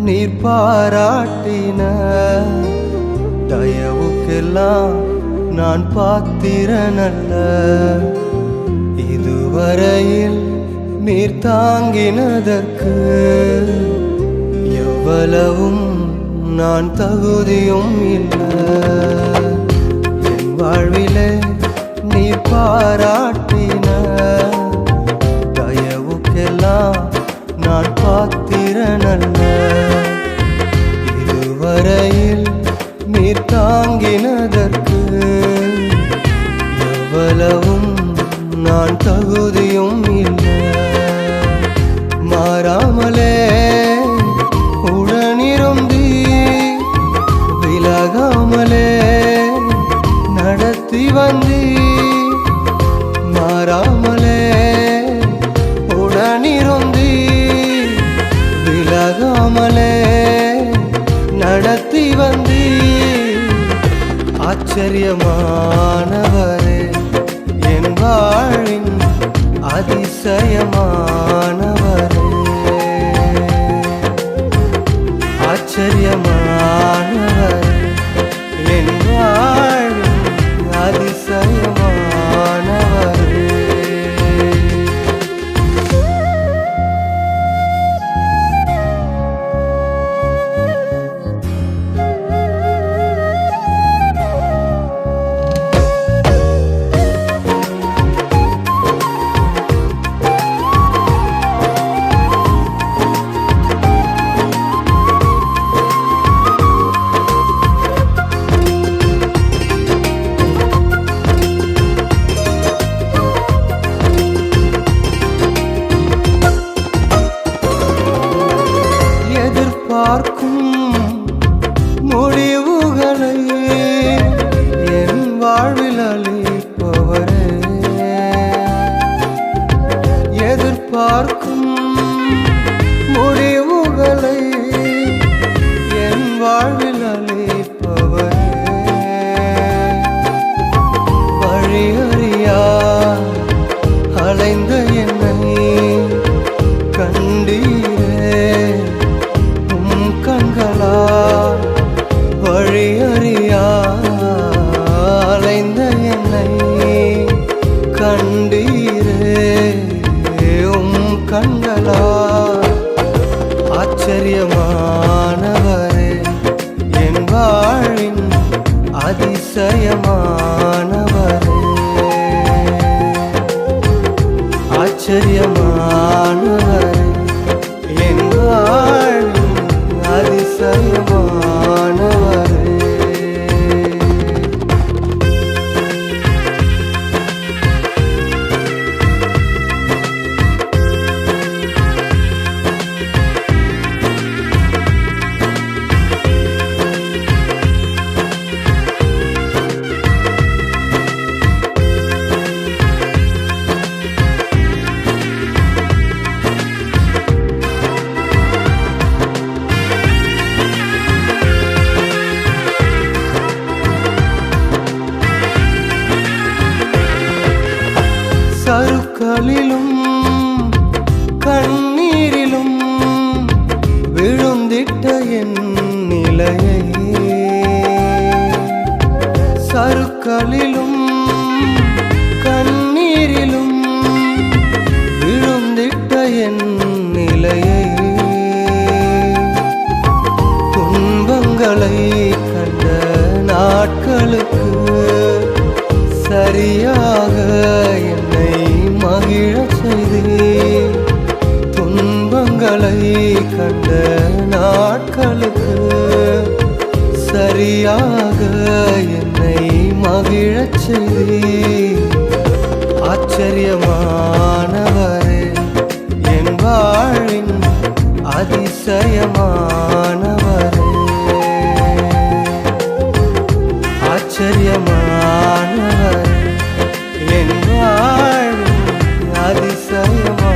நீர் பாராட்டின தயவுக்கெல்லாம் நான் பாத்திரனல்ல. இதுவரையில் நீர் தாங்கினதற்கு எவ்வளவும் நான் தகுதியும் இல்லை. என் வாழ்விலே நீர் பாராட்டின தயவுக்கெல்லாம் நான் பாத்திரனல்ல. இதுவரையில் நீர் தாங்கினதற்கு எவ்வளவும் நான் தகுதியும் இல்லை. மாறாமலே உடனிருந்தி விலகாமலே நடத்தி வந்தி. மாறாமலே உடனிருந்தி விலகாமலே நடத்தி வந்தி. ஆச்சரியமானவரே என் வாழின் அதிசயமானவரே. ஆச்சரியமானவரே என் வாழின் அதிசயமானவரே. பார்க்கும் முடிவுகளை என் வாழ்வில் அளிப்பவரே. எதிர்பார்க்கும் முடிவுகளை என் வாழ்வில் அளிப்பவரே. வழியறியா அலைந்த என்னை கண்டீரே கண்களால். வழியறியா அலைந்த என்னை கண்டீரே கண்களால். ஆச்சரியமானவரே என் வாழின் அதிசயமானவரே. ஆச்சரியமானவரே என் வாழின் அதிசயமானவரே. சருக்களிலும் கண்ணீரிலும் விழுந்திட்ட என் நிலையை. சருக்களிலும் கண்ணீரிலும் விழுந்திட்ட என் நிலையை. துன்பங்களை கண்ட நாட்களுக்கு சரியாக என்னை மகிழச் செய்தீர். துன்பங்களை கண்ட நாட்களுக்கு சரியாக என்னை மகிழச் செய்தீர். ஆச்சரியமானவரே என் வாழின் அதிசயமானவரே. ஆச்சரியமானவரே என் வாழின் அதிசயமானவரே.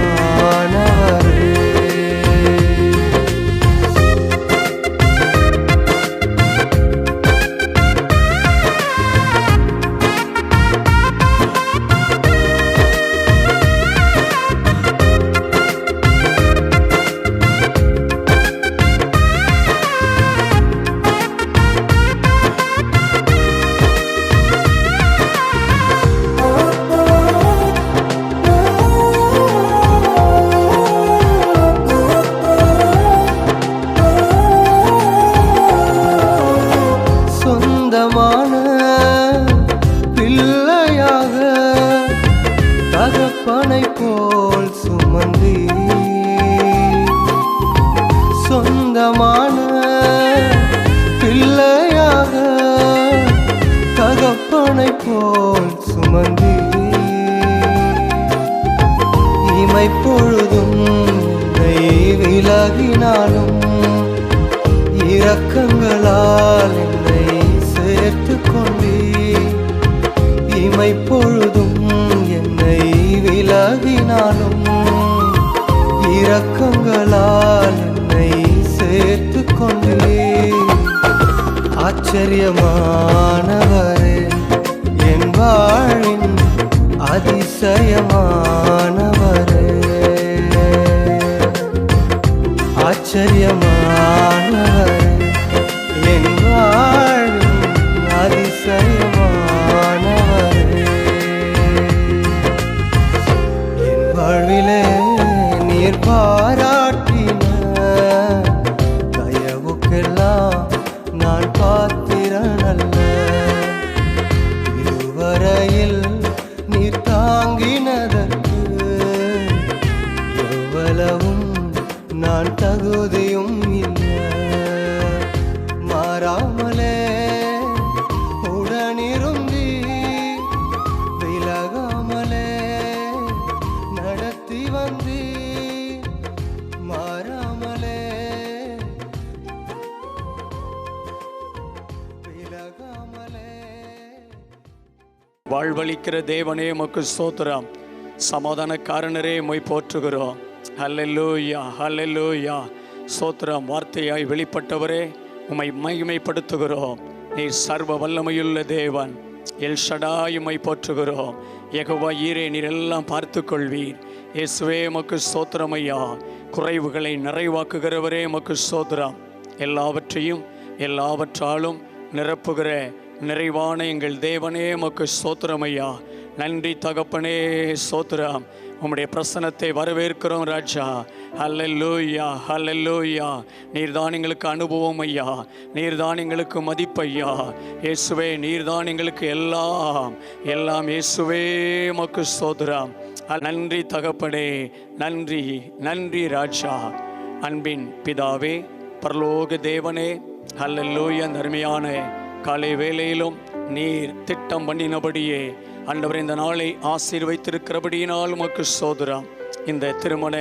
தகப்பனை போல் சுமந்தி சொந்தமான பிள்ளையாக தகப்பனை போல் சுமந்தி இமை பொழுதும் விலகினாலும் இரக்கங்களால் என்னை சேர்த்து கொண்டே இமை பொழுதும் என்னை விலகினாலும் இரக்கங்களால் என்னை சேர்த்து கொண்டே ஆச்சரியமானவரே என் வாழின் அதிசயமானவரே ஆச்சரியமானவரே என் வாழின் அதிசயமானவரே என் வாழ்விலே நீர் பாராட்டின தயவுக்கெல்லாம் நான் பாத்திரனல்ல இதுவரையில் நீர் தாங்கினதற்கு எவ்வளவும் நான் தகுதியும் இல்லை மாறாமலே உடனிருந்தி விலகாமலே நடத்தி வந்தி மாறாமலே விலகாமலே. வாழ்வளிக்கிற தேவனே உமக்கு ஸ்தோத்திரம். சமாதானக்காரனரே உம்மை போற்றுகிறோம். ஹல்லேலூயா ஹல்லேலூயா. ஸ்தோத்திரம். வார்த்தையாய் வெளிப்பட்டவரே உம்மை மகிமைப்படுத்துகிறோம். நீர் சர்வ வல்லமையுள்ள தேவன். எல் ஷடாய் உம்மை போற்றுகிறோம். யெகோவா ஈரே நீர் எல்லாம் பார்த்து கொள்வீர். இயேசுவே உமக்கு ஸ்தோத்திரம் ஐயா. குறைவுகளை நிறைவாக்குகிறவரே உமக்கு ஸ்தோத்திரம். எல்லாவற்றையும் எல்லாவற்றாலும் நிரப்புகிற நிறைவான எங்கள் தேவனே உமக்கு ஸ்தோத்திரம் ஐயா. நன்றி தகப்பனே ஸ்தோத்திரம். உம்முடைய பிரசன்னத்தை வரவேற்கிறோம் ராஜா. ஹல்லேலூயா ஹல்லேலூயா. நீர்தான் எங்களுக்கு அனுபவம் ஐயா. நீர்தான் எங்களுக்கு மதிப்பையா. இயேசுவே நீர்தான் எங்களுக்கு எல்லாம் எல்லாம். இயேசுவே உமக்கு ஸ்தோத்திரம். நன்றி தகப்பனே. நன்றி நன்றி ராஜா. அன்பின் பிதாவே பரலோக தேவனே ஹல்லேலூயா. அருமையான காலை வேளையிலும் நீர் திட்டம் பண்ணினபடியே ஆண்டவர் இந்த நாளை ஆசீர்வைத்திருக்கிறபடியினால் உமக்கு ஸ்தோத்திரம். இந்த திருமண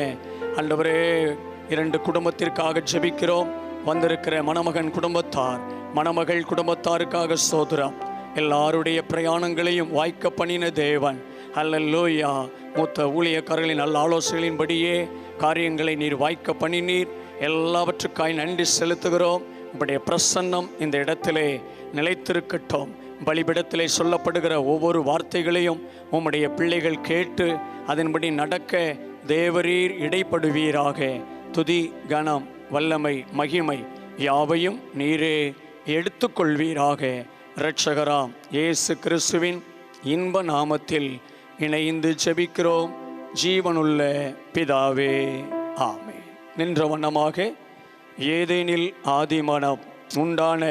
ஆண்டவரே 2 குடும்பத்திற்காக ஜெபிக்கிறோம். வந்திருக்கிற மணமகன் குடும்பத்தார் மணமகள் குடும்பத்தாருக்காக ஸ்தோத்திரம். எல்லாருடைய பிரயாணங்களையும் வாய்க்க பண்ணின தேவன். ஹல்லேலூயா. மூத்த ஊழியக்காரர்களின் நல்ல ஆலோசனைகளின்படியே காரியங்களை நீர் வாய்க்க பண்ணினீர். எல்லாவற்றுக்காய் நன்றி செலுத்துகிறோம். உம்முடைய பிரசன்னம் இந்த இடத்திலே நிலைத்திருக்கட்டும். பலிபிடத்திலே சொல்லப்படுகிற ஒவ்வொரு வார்த்தைகளையும் உம்முடைய பிள்ளைகள் கேட்டு அதன்படி நடக்க தேவரீர் இடைப்படுவீராக. துதி கனம் வல்லமை மகிமை யாவையும் நீரே எடுத்துக்கொள்வீராக. இரட்சகராம் இயேசு கிறிஸ்துவின் இன்ப நாமத்தில் இணைந்து ஜெபிக்கிறோம் ஜீவனுள்ள பிதாவே ஆமென். நின்ற வண்ணமாக ஏதேனில் ஆதிமனம் உண்டான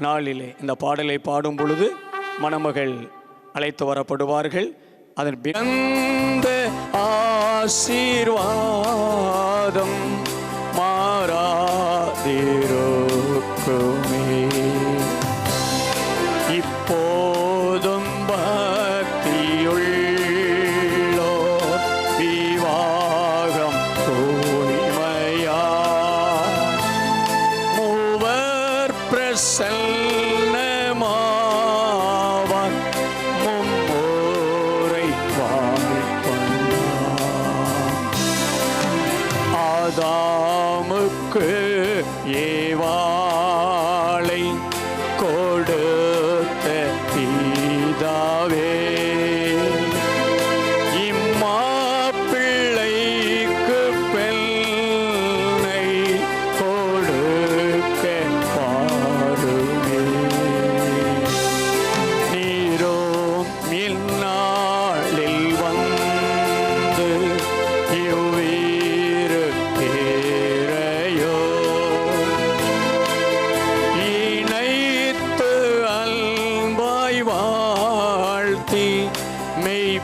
நாளிலே இந்த பாடலை பாடும் பொழுது மணமகள் அழைத்து வரப்படுவார்கள். அதன் பிறந்த ஆசீர்வாதம் மாறாதிருக்குமே. இப்போதும் பக்தியுள்ளோ விவாகம் தூய்மையா மூவர் பிரசன்னமாவான் மும்மோரை வாழ்கொண்டான். ஆதா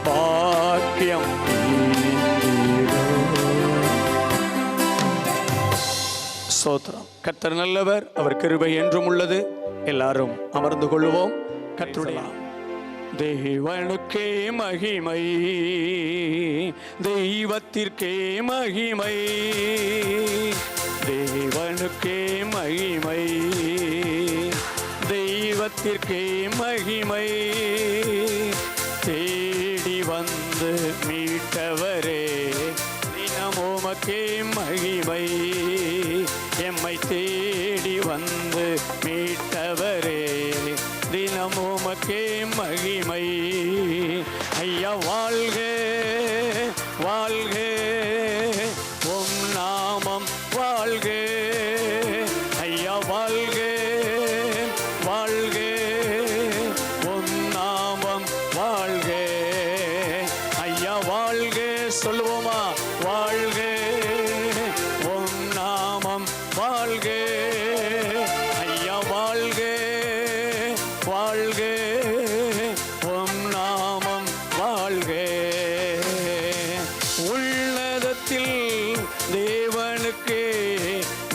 பாக்கியம் சோத்திரம். கர்த்தர் நல்லவர், அவர் கிருபை என்றும் உள்ளது. எல்லாரும் அமர்ந்து கொள்வோம். கர்த்தருடைய தேவனுக்கே மகிமை, தெய்வத்திற்கே மகிமை, தேவனுக்கே மகிமை, தெய்வத்திற்கே மகிமை, தேடி வந்து மீட்டவரே தினமோமக்கே மகிமை, எம்மை தேடி வந்து மீட்டவரே தினமோமக்கே மகிமை. ஐயா வாழ்க வாழ்க, உம் நாமம் வாழ்க. ஐயா வாழ்க வாழ்க, உம் நாமம் வாழ்க. ஐயா வாழ்க சொல்லுவோமா? வாழ்க உம் நாமம் வாழ்க. ஐயா வாழ்க வாழ்க, உம் நாமம் வாழ்க. உள்ளதத்தில் தேவனுக்கே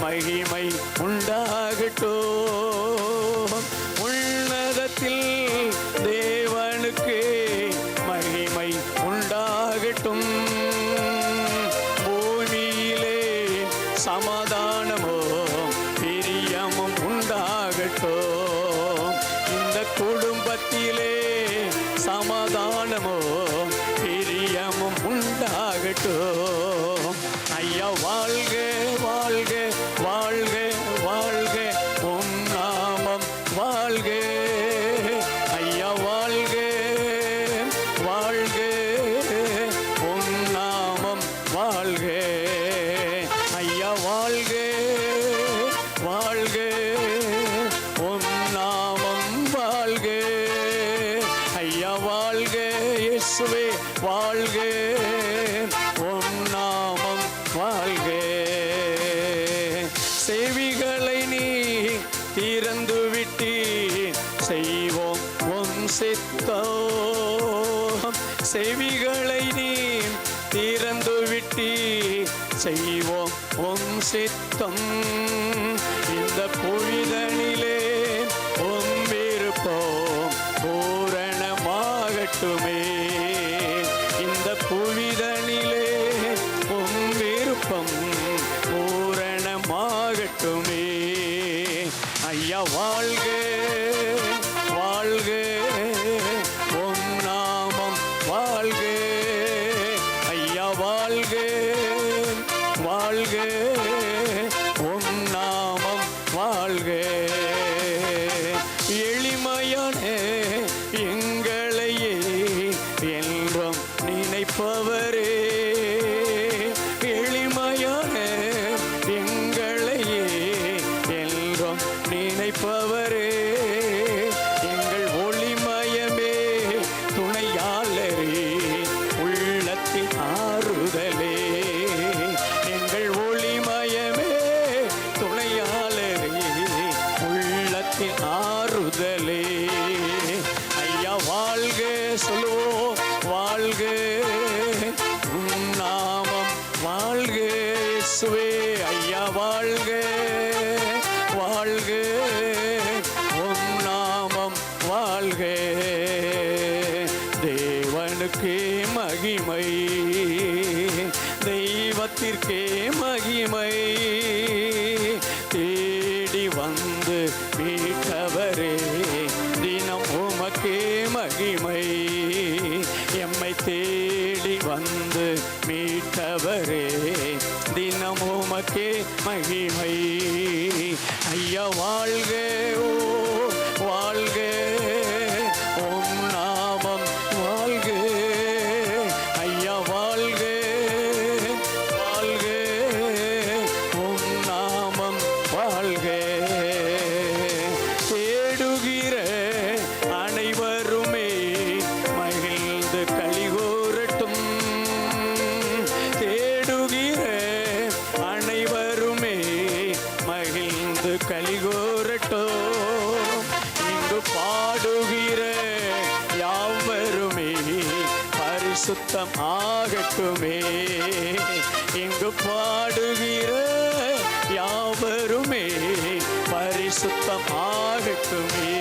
மகிமை உண்டாகட்டும். உள்ளதத்தில் தேவனுக்கே மகிமை உண்டாகட்டும். பூமியிலே சமாதானமோ பிரியமும் உண்டாகட்டும். இந்த குடும்பத்திலே சமாதானமோ பிரியமும் உண்டாகட்டும். ஐயா வாழ்க வாழ்க வாழ்க வாழ்க, உம் நாமம் வாழ்க. ஐயா வாழ்க வாழ்க, உம் நாமம் வாழ்க. ஐயா வாழ்க வாழ்க, உம் நாமம் வாழ்க. ஐயா வாழ்க இயேசுவே வாழ்க, உம் நாமம் வாழ்க. செவிகளை நீ திறந்து விட்டு செய்வோம் உம் சித்தம். செவிகளை நீ திறந்து விட்டு செய்வோம் உம் சித்தம். இந்த புவிதனிலே உம் விருப்பம் பூரணமாகட்டுமே. இந்த புவிதனிலே உம் விருப்பம் பூரணமாகட்டுமே. ஐயா வாழ்க வாழ்க, உம் நாமம் வாழ்க. ஐயா வாழ்க வாழ்க, உம் நாமம் வாழ்க. எளிமையான எங்களையே என்றும் நினைப்பவரே, எளிமையான எங்களையே என்றும் நினைப்பவரே, எங்கள் ஒளிமயமே துணையாளரே, உள்ளத்தின் ஆறுதலே. எங்கள் ஒளிமயமே துணையாளரே, உள்ளத்தின் ஆறுதலே. ஐயா வாழ்க சொல்லுவோம் வாழ்க, உம் நாமம் வாழ்க இயேசுவே. ஐயா வாழ்க வாழ்க, உம் நாமம் வாழ்க. தேவனுக்கே மகிமை, தெய்வத்திற்கே மகிமை, தேடி வந்து மீட்டவரே தினம் உமக்கே மகிமை, எம்மை தேடி வந்து மீட்டவரே தினம் உமக்கே மகிமை. ஐயா வாழ்க ஓ வாழ்க, உம் நாமம் வாழ்க. ஐயா வாழ்க வாழ்க, உம் நாமம் வாழ்க. தேடுகிற அனைவருமே மகிழ்ந்து களிகூரட்டும். தேடுகிற அனைவருமே மகிழ்ந்து களிகூரட்டும். பரிசுத்தம் ஆகட்டுமே. இங்கு பாடுகிற யாவருமே பரிசுத்தம் ஆகட்டுமே.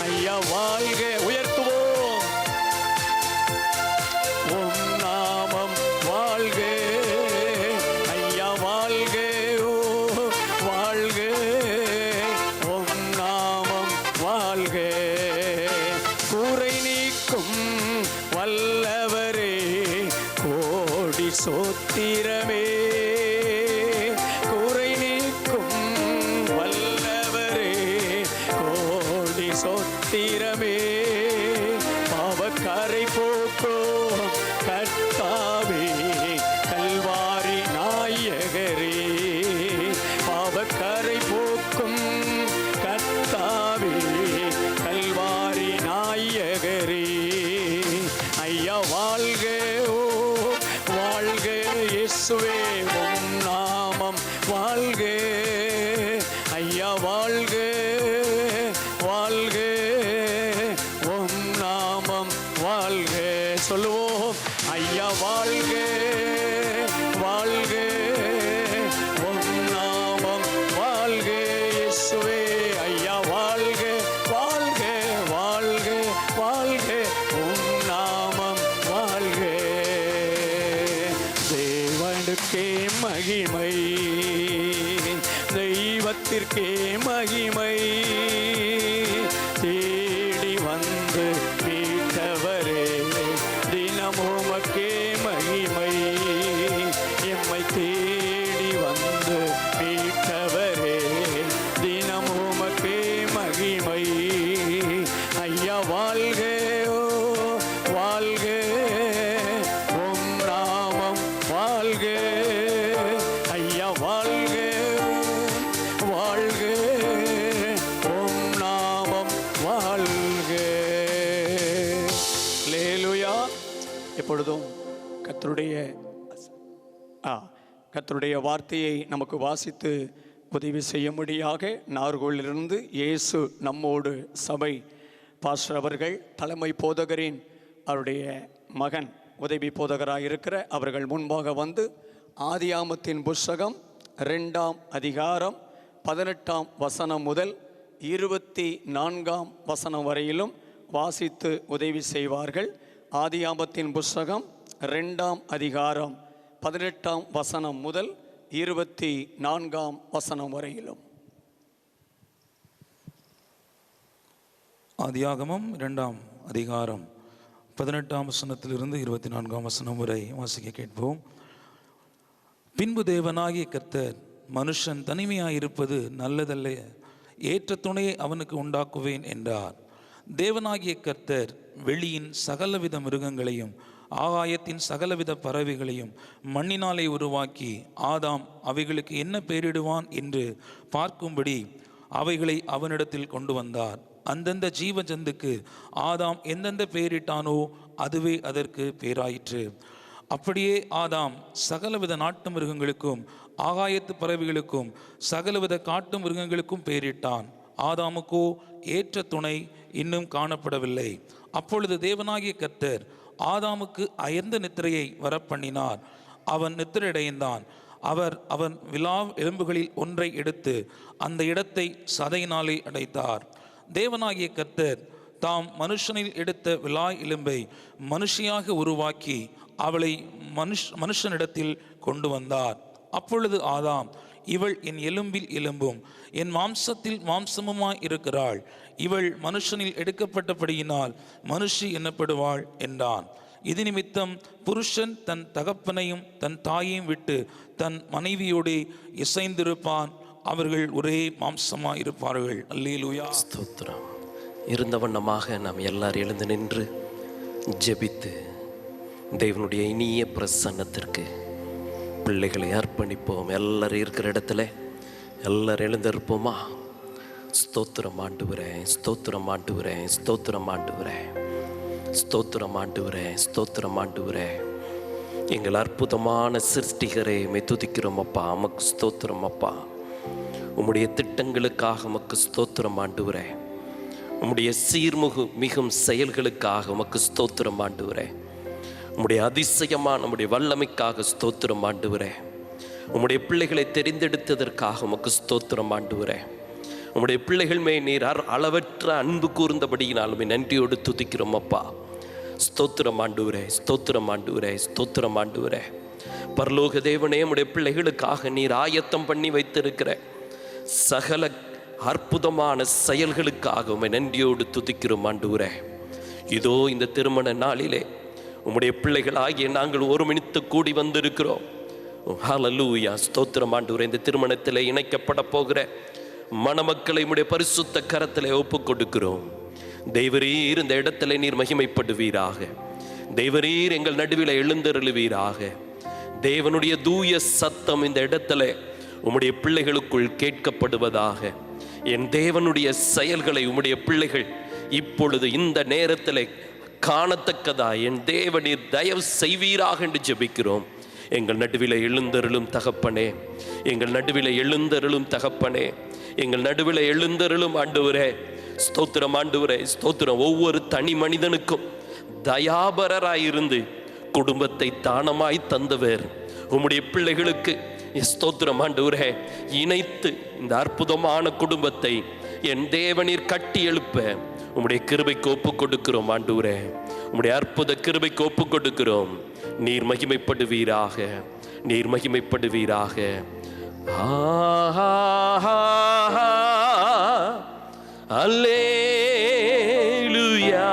ஐயா வாழ்க. உயர்த்துவோம். உம் நாமம் வாழ்க. ஐயா வாழ்க. ஓ வாழ்க. உம் நாமம் வாழ்க. கூரை நீக்கும் வல்லவரே கோடி சோத்திரமே. கூரை நீக்கும் வல்லவரே கோடி சோத்திரமே. பாவக்கரை போக்கோ கர்த்தாவே கல்வாரி நாயகரே. பாவக்கரை போக்கும் கர்த்தாவே கல்வாரி நாயகரே. ஐயா வாழ்க. ஓ வாழ்க இயேசுவே. உம் நாமம் வாழ்க. ஐயா வாழ்க. வாழ்க. உம் நாமம் வாழ்க. சொல்லுவோம். ஐயா வாழ்க. வாழ்க. உம் நாமம் வாழ்க இயேசுவே. ஐயா வாழ்க. வாழ்க. வாழ்க. வாழ்க. உம் நாமம் வாழ்க. தேவனுக்கே மகிமை. தெய்வத்திற்கே மகிமை. தேடி வந்து மீட்டவரே தினமுமக்கே மகிமை. எம்மை தேடி வந்து மீட்டவரே தினமுமக்கே மகிமை. ஐயா வாழ்க. ஓ வாழ்க. உம் நாமம் வாழ்க. ஐயா வாழ்க. வாழ்க. உம் நாமம் வாழ்க. அல்லேலூயா. இப்பொழுதும் கர்த்தருடைய வார்த்தையை நமக்கு வாசித்து உதவி செய்யும்படியாக நார்கோலிலிருந்து இயேசு நம்மோடு சபை பாஸ்டர் அவர்கள் தலைமை போதகரின் அவருடைய மகன் உதவி போதகராக இருக்கிற அவர்கள் முன்பாக வந்து ஆதியாமத்தின் புஸ்தகம் 2ஆம் அதிகாரம் 18ஆம் வசனம் முதல் 24ஆம் வசனம் வரையிலும் வாசித்து உதவி செய்வார்கள். ஆதியாமத்தின் புஸ்தகம் 2ஆம் அதிகாரம் 18ஆம் வசனம் முதல் 24ஆம் வசனம் வரையிலும். ஆதியாகமம் 2ஆம் அதிகாரம் 18ஆம் வசனத்திலிருந்து 24ஆம் வசனம் வரை வாசிக்க கேட்போம். பின்பு தேவனாகிய கர்த்தர், மனுஷன் தனிமையாயிருப்பது நல்லதல்ல, ஏற்ற துணையை அவனுக்கு உண்டாக்குவேன் என்றார். தேவனாகிய கர்த்தர் வெளியின் சகலவித மிருகங்களையும் ஆகாயத்தின் சகலவித பறவைகளையும் மண்ணினாலே உருவாக்கி ஆதாம் அவைகளுக்கு என்ன பெயரிடுவான் என்று பார்க்கும்படி அவைகளை அவனிடத்தில் கொண்டு வந்தார். அந்தந்த ஜீவ ஜந்துக்கு ஆதாம் எந்தெந்த பெயரிட்டானோ அதுவே அதற்கு பேராயிற்று. அப்படியே ஆதாம் சகலவித நாட்டு மிருகங்களுக்கும் ஆகாயத்து பறவைகளுக்கும் சகலவித காட்டு மிருகங்களுக்கும் பெயரிட்டான். ஆதாமுக்கோ ஏற்ற துணை இன்னும் காணப்படவில்லை. அப்பொழுது தேவனாகிய கர்த்தர் ஆதாமுக்கு அயர்ந்த நித்திரையை வரப்பண்ணினார். அவன் நித்திரையடைந்தான். அவன் விலா எலும்புகளில் ஒன்றை எடுத்து அந்த இடத்தை சதையினாலே அடைத்தார். தேவனாகிய கர்த்தர் தாம் மனுஷனில் எடுத்த விலா எலும்பை மனுஷியாக உருவாக்கி அவளை மனுஷனிடத்தில் கொண்டு வந்தார். அப்பொழுது ஆதாம், இவள் என் எலும்பில் எலும்பும் என் மாம்சத்தில் மாம்சமுமாய் இருக்கிறாள். இவள் மனுஷனில் எடுக்கப்பட்டபடியினால் மனுஷி என்னப்படுவாள் என்றான். இது நிமித்தம் புருஷன் தன் தகப்பனையும் தன் தாயையும் விட்டு தன் மனைவியோடு இசைந்திருப்பான். அவர்கள் ஒரே மாம்சமாய் இருப்பார்கள். அல்லேலூயா. ஸ்தோத்திரம். இருந்த வண்ணமாக நாம் எல்லாரும் எழுந்து நின்று ஜெபித்து தேவனுடைய இனிய பிரசன்னத்திற்கு பிள்ளைகளை அர்ப்பணிப்போம். எல்லாரும் இருக்கிற இடத்துல எல்லாரும் எழுந்திருப்போமா? ஸ்தோத்திரம் ஆண்டவரே, ஸ்தோத்திரம் ஆண்டவரே, ஸ்தோத்திரம் ஆண்டவரே, ஸ்தோத்திரம் ஆண்டவரே, ஸ்தோத்திரம் ஆண்டவரே. எங்கள் அற்புதமான சிருஷ்டிகரை துதிக்கிறோம் அப்பா. உமக்கு ஸ்தோத்திரம் அப்பா. உம்முடைய திட்டங்களுக்காக உமக்கு ஸ்தோத்திரம் ஆண்டவரே. உம்முடைய மிகும் செயல்களுக்காக உமக்கு ஸ்தோத்திரம் ஆண்டவரே. உம்முடைய அதிசயமான நம்முடைய வல்லமைக்காக ஸ்தோத்திரம் ஆண்டவரே. உம்முடைய பிள்ளைகளை தெரிந்தெடுத்ததற்காக உமக்கு ஸ்தோத்திரம் ஆண்டவரே. உம்முடைய பிள்ளைகள் மேல் நீர் அளவற்ற அன்பு கூர்ந்தபடியினாலுமே நன்றியோடு துதிக்கிறோம் அப்பா. ஸ்தோத்திரம் ஆண்டவரே, ஸ்தோத்திரம் ஆண்டவரே, ஸ்தோத்திரம் ஆண்டவரே. பரலோக தேவனே, உம்முடைய பிள்ளைகளுக்காக நீர் ஆயத்தம் பண்ணி வைத்திருக்கிற சகல அற்புதமான செயல்களுக்காக உம்மை நன்றியோடு துதிக்கிறோம் ஆண்டவரே. இதோ இந்த திருமண நாளிலே உம்முடைய பிள்ளைகளாகிய நாங்கள் ஒருமித்து கூடி வந்திருக்கிறோம். ஹல்லேலூயா, ஸ்தோத்திரம் ஆண்டவரே. இந்த திருமணத்தில் இணைக்கப்பட போகிற மணமக்களை உம்முடைய பரிசுத்த கரத்திலே ஒப்புக் கொடுக்கிறோம். தேவரீர் இந்த இடத்துல நீர் மகிமைப்படுவீராக. தேவரீர் எங்கள் நடுவில் எழுந்தருளுவீராக. தேவனுடைய தூய சத்தம் இந்த இடத்துல உம்முடைய பிள்ளைகளுக்குள் கேட்கப்படுவதாக. என் தேவனுடைய செயல்களை உம்முடைய பிள்ளைகள் இப்பொழுது இந்த நேரத்தில் காணத்தக்கதா என் தேவனீர் தயவு செய்வீராக என்று ஜெபிக்கிறோம். எங்கள் நடுவில் எழுந்தருளும் தகப்பனே, எங்கள் நடுவில் எழுந்தருளும் தகப்பனே, எங்கள் நடுவில் எழுந்தருளும் ஆண்டவரே. ஸ்தோத்திரம் ஆண்டவரே, ஸ்தோத்திரம். ஒவ்வொரு தனி மனிதனுக்கும் தயாபரராயிருந்து குடும்பத்தை தானமாய் தந்தவர் உம்முடைய பிள்ளைகளுக்கு ஸ்தோத்திரம் ஆண்டவரே. இணைத்து இந்த அற்புதமான குடும்பத்தை என் தேவனீர் கட்டி எழுப்ப உம்முடைய கிருபைக்கு ஒப்புக் கொடுக்கிறோம் ஆண்டவரே. உம்முடைய அற்புத கிருபைக்கு ஒப்புக் கொடுக்கிறோம். நீர் மகிமைப்படுவீராக, நீர் மகிமைப்படுவீராக. அல்லேலூயா,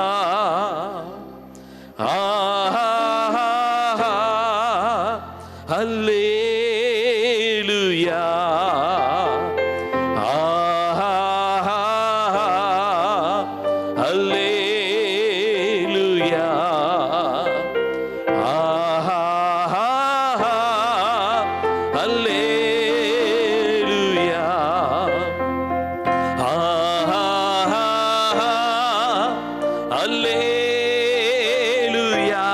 அல்லேலூயா, அல்லேலூயா, அல்லேலூயா, அல்லேலூயா,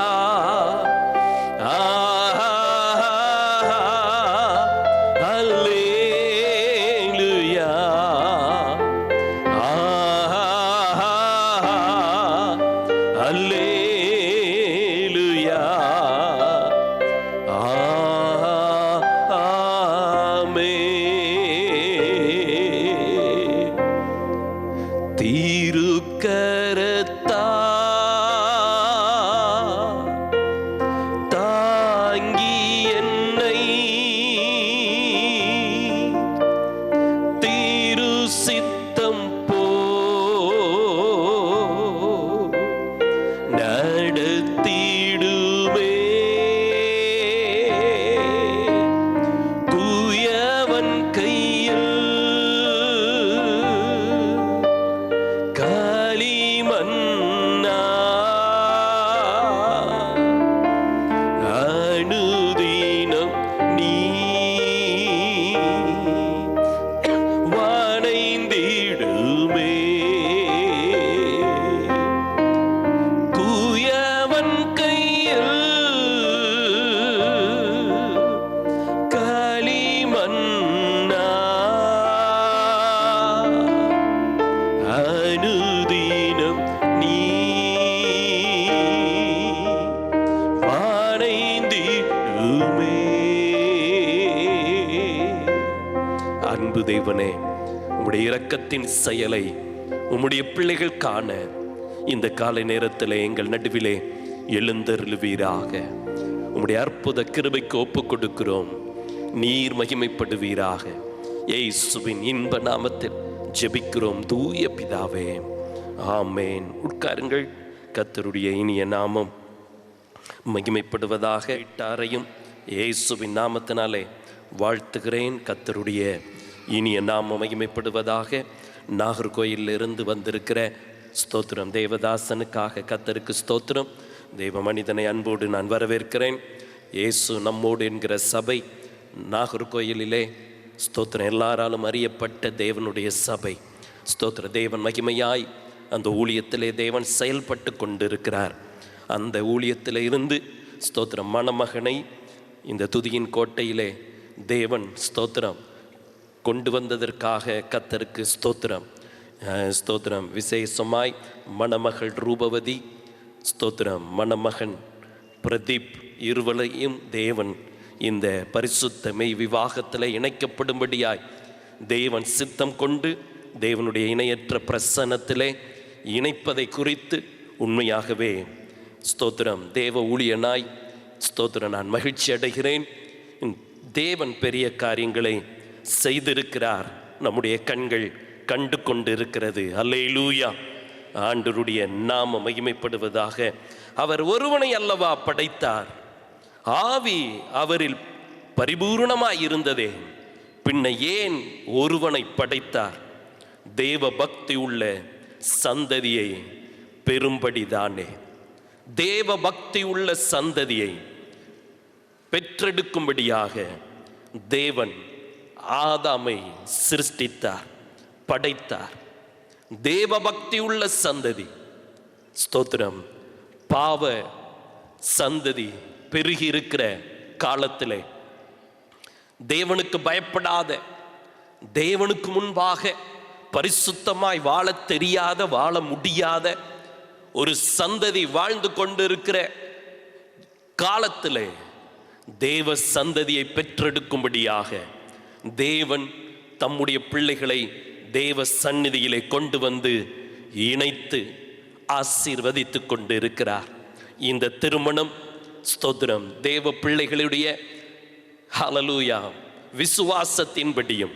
அல்லேலூயா, அல்லேலூயா, ஆமென். திருக்கரத்தா தாங்கி என்னை திரு சித்தம் போ நடத்திடுமே. தூயவன் கையில் களிமன்னா அனுதினம் நீ வணைந்திடுமே. தூயவன் கையில் களிமன்னா அனுதினம் நீ வணைந்திடுமே. அன்பு தேவனே, உம்முடைய இரக்கத்தின் செயலை உம்முடைய பிள்ளைகள் காண இந்த காலை நேரத்தில் எங்கள் நடுவிலே எழுந்தருளுவீராக. உம்முடைய அற்புத கிருபைக்கு ஒப்புக் கொடுக்கிறோம். நீர் மகிமைப்படுவீராக. இயேசுவின் இன்ப நாமத்தில் ஜெபிக்கிறோம் தூய பிதாவே, ஆமேன். உட்காருங்கள். கர்த்தருடைய இனிய நாமம் மகிமைப்படுவதாக. இட்டாரையும் இயேசுவின் நாமத்தினாலே வாழ்த்துகிறேன். கர்த்தருடைய இனிய நாமம் மகிமைப்படுவதாக. நாகர்கோயிலிருந்து வந்திருக்கிற ஸ்தோத்திரம் தேவதாசனுக்காக கர்த்தருக்கு ஸ்தோத்திரம். தேவ மனிதனை அன்போடு நான் வரவேற்கிறேன். இயேசு நம்மோடு என்கிற சபை நாகர்கோயிலிலே ஸ்தோத்திரம் எல்லாராலும் அறியப்பட்ட தேவனுடைய சபை. ஸ்தோத்திர தேவன் மகிமையாய் அந்த ஊழியத்திலே தேவன் செயல்பட்டு கொண்டிருக்கிறார். அந்த ஊழியத்தில் இருந்து ஸ்தோத்திரம் மணமகனை இந்த துதியின் கோட்டையிலே தேவன் ஸ்தோத்திரம் கொண்டு வந்ததற்காக கர்த்தருக்கு ஸ்தோத்திரம். ஸ்தோத்திரம். விசேஷமாய் மணமகள் ரூபவதி ஸ்தோத்திரம், மணமகன் பிரதீப் இருவரையும் தேவன் இந்த பரிசுத்த மெய் விவாகத்தில் இணைக்கப்படும்படியாய் தேவன் சித்தம் கொண்டு தேவனுடைய இணையற்ற பிரசன்னத்திலே இணைப்பதை குறித்து உண்மையாகவே ஸ்தோத்திரம், தேவ ஊழியனாய் ஸ்தோத்திரம் நான் மகிழ்ச்சி அடைகிறேன். தேவன் பெரிய காரியங்களை செய்திருக்கிறார், நம்முடைய கண்கள் கண்டு கொண்டு இருக்கிறது. அல்லேலூயா, ஆண்டவருடைய நாமம் மகிமைப்படுவதாக. அவர் ஒருவனை அல்லவா படைத்தார், ஆவி அவரில் பரிபூர்ணமாய் இருந்ததே, பின்ன ஏன் ஒருவனை படைத்தார்? தேவ பக்தி உள்ள சந்ததியை பெரும்படிதானே. தேவ பக்தி உள்ள சந்ததியை பெற்றெடுக்கும்படியாக தேவன் ஆதாமை சிருஷ்டித்தார், படைத்தார். தேவ பக்தி உள்ள சந்ததி, ஸ்தோத்திரம், பாவ சந்ததி பெருகி இருக்கிற காலத்திலே தேவனுக்கு பயப்படாத, தேவனுக்கு முன்பாக பரிசுத்தமாய் வாழ தெரியாத, வாழ முடியாத ஒரு சந்ததி வாழ்ந்து கொண்டிருக்கிற காலத்திலே தேவ சந்ததியை பெற்றெடுக்கும்படியாக தேவன் தம்முடைய பிள்ளைகளை தேவ சந்நிதியிலே கொண்டு வந்து இணைத்து ஆசீர்வதித்து கொண்டு இருக்கிறார். இந்த திருமணம் ஸ்தோத்திரம் தேவ பிள்ளைகளுடைய ஹல்லேலூயா விசுவாசத்தின்படியும்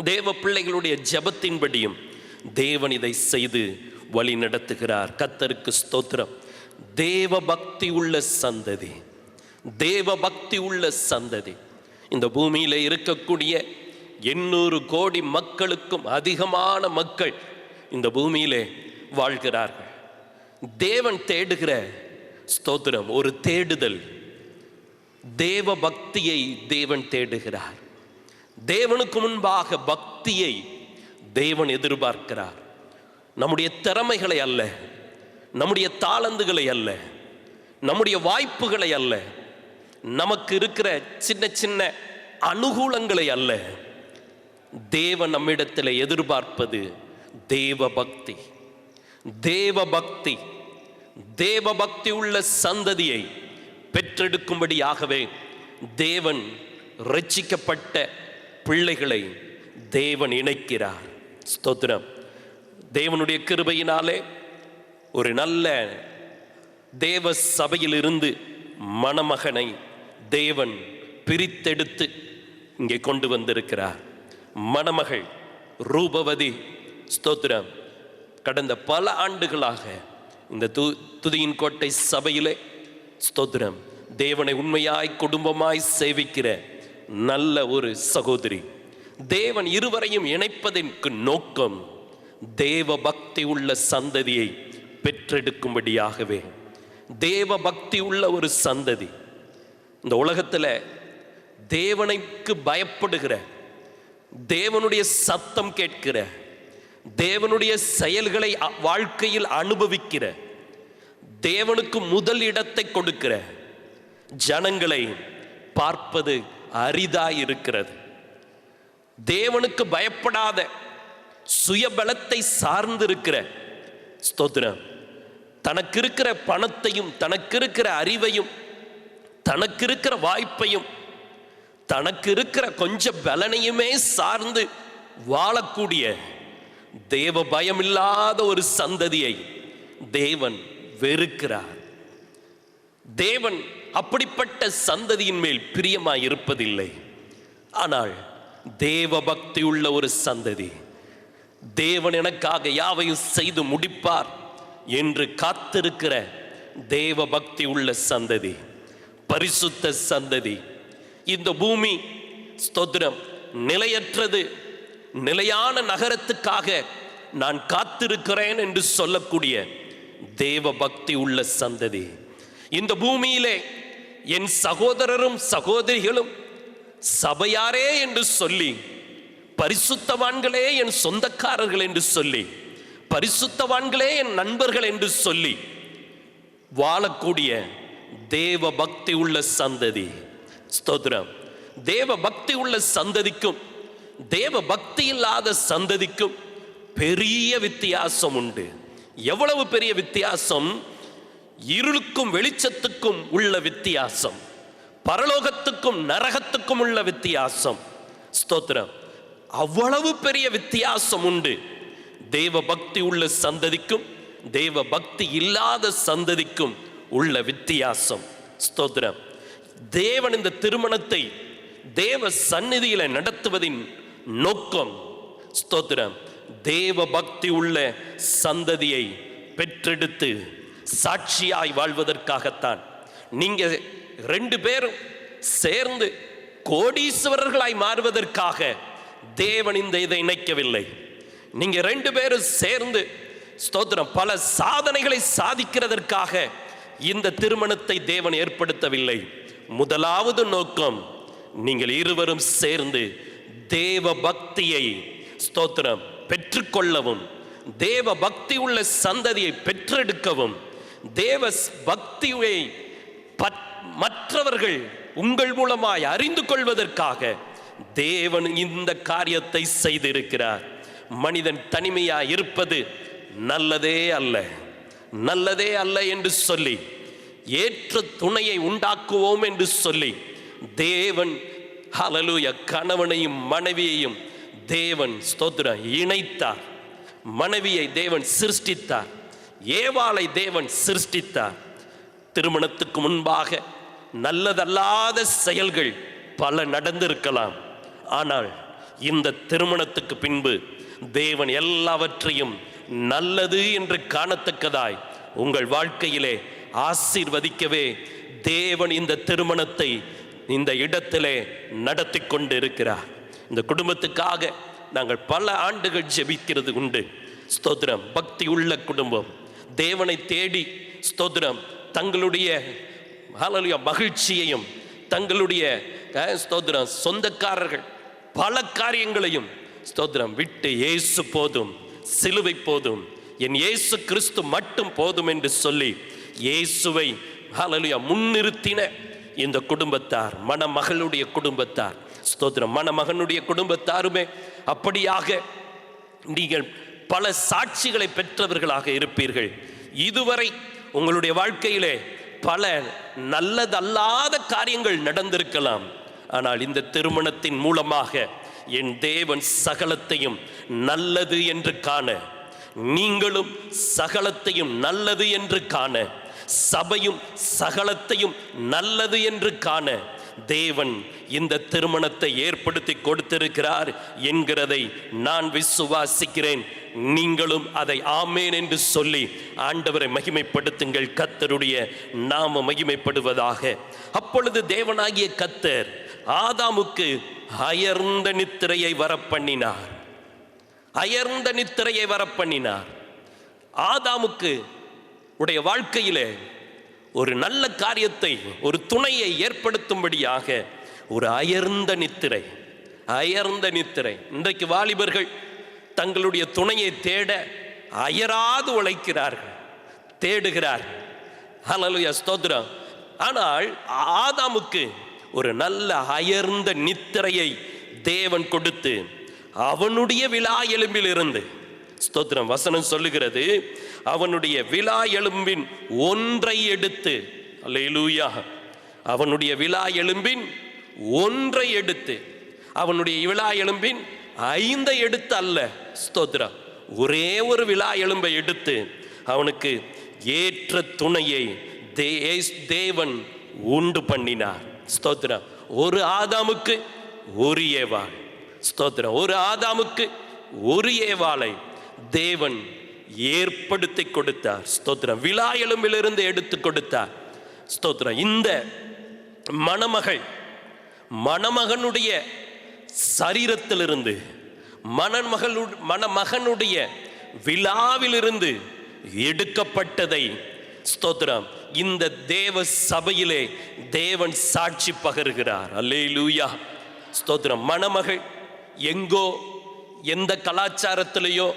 தேவ பிள்ளைகளுடைய ஜெபத்தின்படியும் தேவன் இதை செய்து வழி நடத்துகிறார். கர்த்தருக்கு ஸ்தோத்திரம். தேவ பக்தி உள்ள சந்ததி, தேவ பக்தி உள்ள சந்ததி. இந்த பூமியில இருக்கக்கூடிய 800 கோடி மக்களுக்கும் அதிகமான மக்கள் இந்த பூமியிலே வாழ்கிறார்கள். தேவன் தேடுகிற ஸ்தோத்திரம் ஒரு தேடுதல், தேவ பக்தியை தேவன் தேடுகிறார். தேவனுக்கு முன்பாக பக்தியை தேவன் எதிர்பார்க்கிறார். நம்முடைய திறமைகளை அல்ல, நம்முடைய தாளந்துகளை அல்ல, நம்முடைய வாய்ப்புகளை அல்ல, நமக்கு இருக்கிற சின்ன சின்ன அனுகூலங்களை அல்ல. தேவன் நம்மிடத்தில் எதிர்பார்ப்பது தேவ பக்தி. தேவ பக்தி, தேவ பக்தி உள்ள சந்ததியை பெற்றெடுக்கும்படியாகவே தேவன் ரட்சிக்கப்பட்ட பிள்ளைகளை தேவன் இணைக்கிறார். ஸ்தோத்திரம். தேவனுடைய கிருபையினாலே ஒரு நல்ல தேவ சபையிலிருந்து மணமகனை தேவன் பிரித்தெடுத்து இங்கே கொண்டு வந்திருக்கிறார். மணமகள் ரூபவதி ஸ்தோத்திரம் கடந்த பல ஆண்டுகளாக இந்த துதியின் கோட்டை சபையிலே ஸ்தோத்திரம் தேவனை உண்மையாய் குடும்பமாய் சேவிக்கிற நல்ல ஒரு சகோதரி. தேவன் இருவரையும் இணைப்பதற்கு நோக்கம் தேவ பக்தி உள்ள சந்ததியை பெற்றெடுக்கும்படியாகவே. தேவ பக்தி உள்ள ஒரு சந்ததி இந்த உலகத்தில் தேவனுக்கு பயப்படுகிற, தேவனுடைய சத்தம் கேட்கிற, தேவனுடைய செயல்களை வாழ்க்கையில் அனுபவிக்கிற, தேவனுக்கு முதல் இடத்தை கொடுக்கிற ஜனங்களை பார்ப்பது அரிதாயிருக்கிறது. தேவனுக்கு பயப்படாத, சுயபலத்தை சார்ந்திருக்கிற ஸ்தோத்திரம் தனக்கு இருக்கிற பணத்தையும், தனக்கு இருக்கிற அறிவையும், தனக்கு இருக்கிற வாய்ப்பையும், தனக்கு இருக்கிற கொஞ்சம் பலனையுமே சார்ந்து வாழக்கூடிய தேவ பயமில்லாத ஒரு சந்ததியை தேவன் வெறுக்கிறார். தேவன் அப்படிப்பட்ட சந்ததியின் மேல் பிரியமாய் இருப்பதில்லை. ஆனால் தேவ பக்தி உள்ள ஒரு சந்ததி, தேவன் எனக்காக யாவையும் செய்து முடிப்பார் என்று காத்திருக்கிற தேவ பக்தி உள்ள சந்ததி, பரிசுத்த சந்ததி. இந்த பூமி ஸ்தோத்திரம் நிலையற்றது, நிலையான நகரத்துக்காக நான் காத்திருக்கிறேன் என்று சொல்லக்கூடிய தேவ பக்தி உள்ள சந்ததி. இந்த பூமியிலே என் சகோதரரும் சகோதரிகளும் சபையாரே என்று சொல்லி, பரிசுத்தவான்களே என் சொந்தக்காரர்கள் என்று சொல்லி, பரிசுத்தவான்களே என் நண்பர்கள் என்று சொல்லி வாழக்கூடிய தேவ பக்தி உள்ள சந்ததி. ஸ்தோத்திரம். தேவ பக்தி உள்ள சந்ததிக்கும் தேவ பக்தி இல்லாத சந்ததிக்கும் பெரிய வித்தியாசம் உண்டு. எவ்வளவு பெரிய வித்தியாசம்! இருளுக்கும் வெளிச்சத்துக்கும் உள்ள வித்தியாசம், பரலோகத்துக்கும் நரகத்துக்கும் உள்ள வித்தியாசம். ஸ்தோத்திரம். அவ்வளவு பெரிய வித்தியாசம் உண்டு. தேவ பக்தி உள்ள சந்ததிக்கும் தேவ பக்தி இல்லாத சந்ததிக்கும் உள்ள வித்தியாசம். ஸ்தோத்திரம். தேவன் இந்த திருமணத்தை தேவ சந்நிதியில நடத்துவதின் நோக்கம், ஸ்தோத்திரம், தேவ பக்தி உள்ள சந்ததியை பெற்றெடுத்து சாட்சியாய் வாழ்வதற்காகத்தான். நீங்க 2 பேரும் சேர்ந்து கோடீஸ்வரர்களாய் மாறுவதற்காக தேவன் இந்த இதை இணைக்கவில்லை. நீங்க 2 பேரும் சேர்ந்து, ஸ்தோத்திரம், பல சாதனைகளை சாதிக்கிறதற்காக இந்த திருமணத்தை தேவன் ஏற்படுத்தவில்லை. முதலாவது நோக்கம், நீங்கள் இருவரும் சேர்ந்து தேவ பக்தியை, ஸ்தோத்திரம், பெற்றுக்கொள்ளவும், தேவ பக்தி உள்ள சந்ததியை பெற்றெடுக்கவும், தேவ பக்தியை மற்றவர்கள் உங்கள் மூலமாய் அறிந்து கொள்வதற்காக தேவன் இந்த காரியத்தை செய்திருக்கிறார். மனிதன் தனிமையாய் இருப்பது நல்லதே அல்ல, நல்லதே அல்ல என்று சொல்லி ஏற்ற துணையை உண்டாக்குவோம் என்று சொல்லி தேவன், ஹல்லேலூயா, கணவனையும் மனைவியையும் தேவன், ஸ்தோத்திரம், இணைத்தார். மனைவியை தேவன் சிருஷ்டித்தார், ஏவாளை தேவன் சிருஷ்டித்தார். திருமணத்துக்கு முன்பாக நல்லதல்லாத செயல்கள் பல நடந்திருக்கலாம். ஆனால் இந்த திருமணத்துக்கு பின்பு தேவன் எல்லாவற்றையும் நல்லது என்று காணத்தக்கதாய் உங்கள் வாழ்க்கையிலே ஆசீர்வதிக்கவே தேவன் இந்த திருமணத்தை இந்த இடத்திலே நடத்தி கொண்டு இருக்கிறார். இந்த குடும்பத்துக்காக நாங்கள் பல ஆண்டுகள் ஜெபிக்கிறது உண்டு. ஸ்தோத்திரம். பக்தி உள்ள குடும்பம், தேவனை தேடி, ஸ்தோத்திரம், தங்களுடைய ஹல்லேலூயா மகிழ்ச்சியையும் தங்களுடைய ஸ்தோத்திரம் சொந்தக்காரர்கள் பல காரியங்களையும், ஸ்தோத்திரம், விட்டு இயேசு போதும், சிலுவை போதும், என் இயேசு கிறிஸ்து மட்டும் போதும் என்று சொல்லி இயேசுவை ஹல்லேலூயா முன்னிறுத்தின இந்த குடும்பத்தார், மணமகளுடைய குடும்பத்தார், ஸ்தோத்திரம், மணமகனுடைய குடும்பத்தாருமே அப்படியாக நீங்கள் பல சாட்சிகளை பெற்றவர்களாக இருப்பீர்கள். இதுவரை உங்களுடைய வாழ்க்கையிலே பல நல்லதல்லாத காரியங்கள் நடந்திருக்கலாம். ஆனால் இந்த திருமணத்தின் மூலமாக என் தேவன் சகலத்தையும் நல்லது என்று காண, நீங்களும் சகலத்தையும் நல்லது என்று காண, சபையும் சகலத்தையும் நல்லது என்று காண தேவன் இந்த திருமணத்தை ஏற்படுத்தி கொடுத்திருக்கிறார் என்கிறதை நான் விசுவாசிக்கிறேன். நீங்களும் அதை ஆமேன் என்று சொல்லி ஆண்டவரை மகிமைப்படுத்துங்கள். கர்த்தருடைய நாம மகிமைப்படுவதாக. அப்பொழுது தேவனாகிய கர்த்தர் ஆதாமுக்கு அயர்ந்த நித்திரையை வரப்பண்ணினார். அயர்ந்த நித்திரையை வரப்பண்ணினார். ஆதாமுக்கு உடைய வாழ்க்கையிலே ஒரு நல்ல காரியத்தை, ஒரு துணையை ஏற்படுத்தும்படியாக ஒரு அயர்ந்த நித்திரை, அயர்ந்த நித்திரை. இன்றைக்கு வாலிபர்கள் தங்களுடைய துணையை தேட அயராது உழைக்கிறார்கள், தேடுகிறார்கள். ஹல்லேலூயா, ஸ்தோத்திரம். ஆனால் ஆதாமுக்கு ஒரு நல்ல அயர்ந்த நித்திரையை தேவன் கொடுத்து அவனுடைய விலா எலும்பில் இருந்து, ஸ்தோத்திரம், வசனம் சொல்லுகிறது, அவனுடைய விலா எலும்பின் ஒன்றை எடுத்து, அல்லேலூயா, அவனுடைய விலா எலும்பின் ஒன்றை எடுத்து, அவனுடைய விலா எலும்பின் 5 எடுத்து அல்ல, ஸ்தோத்திரம், ஒரே ஒரு விலா எலும்பை எடுத்து அவனுக்கு ஏற்ற துணையை தேவன் உண்டு பண்ணினார். ஸ்தோத்திரம். ஒரு ஆதாமுக்கு ஒரு ஏவாள், ஸ்தோத்திரம், ஒரு ஆதாமுக்கு ஒரு ஏவாளை தேவன் ஏற்படுத்தி கொடுத்தார். ஸ்தோத்திரம். விலா எலும்பிலிருந்து எடுத்து கொடுத்தார். ஸ்தோத்திரம். இந்த மணமகனுடைய சரீரத்திலிருந்து, மணமகனுடைய விலாவிலிருந்து எடுக்கப்பட்டதை, ஸ்தோத்திரம், இந்த தேவ சபையிலே தேவன் சாட்சி பகருகிறார். அல்லேலூயா, ஸ்தோத்திரம். மணமகள் எங்கோ, எந்த கலாச்சாரத்திலேயோ,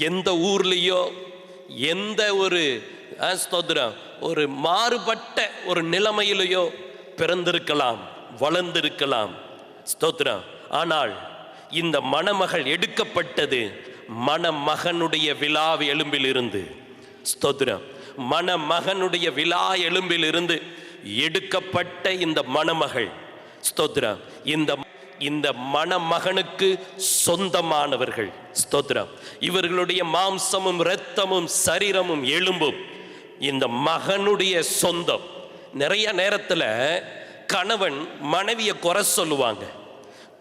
எந்த ஊர்லேயோ, எந்த ஒரு ஸ்தோத்திரம் ஒரு மாறுபட்ட ஒரு நிலைமையிலேயோ பிறந்திருக்கலாம், வளர்ந்திருக்கலாம். ஸ்தோத்திரம். ஆனால் இந்த மணமகள் எடுக்கப்பட்டது மணமகனுடைய விலாவு எலும்பில் இருந்து. ஸ்தோத்திரம். மணமகனுடைய விலா எலும்பில் இருந்து எடுக்கப்பட்ட இந்த மணமகள், ஸ்தோத்திரம், இந்த மணமகனுக்கு சொந்தமானவர்கள், ஸ்தோத்திரம். இவர்களுடைய மாம்சமும் இரத்தமும் சரீரமும் எலும்பும் இந்த மகனுடைய சொந்தம். நிறைய நேரத்தில் கணவன் மனைவியை குறை சொல்லுவாங்க.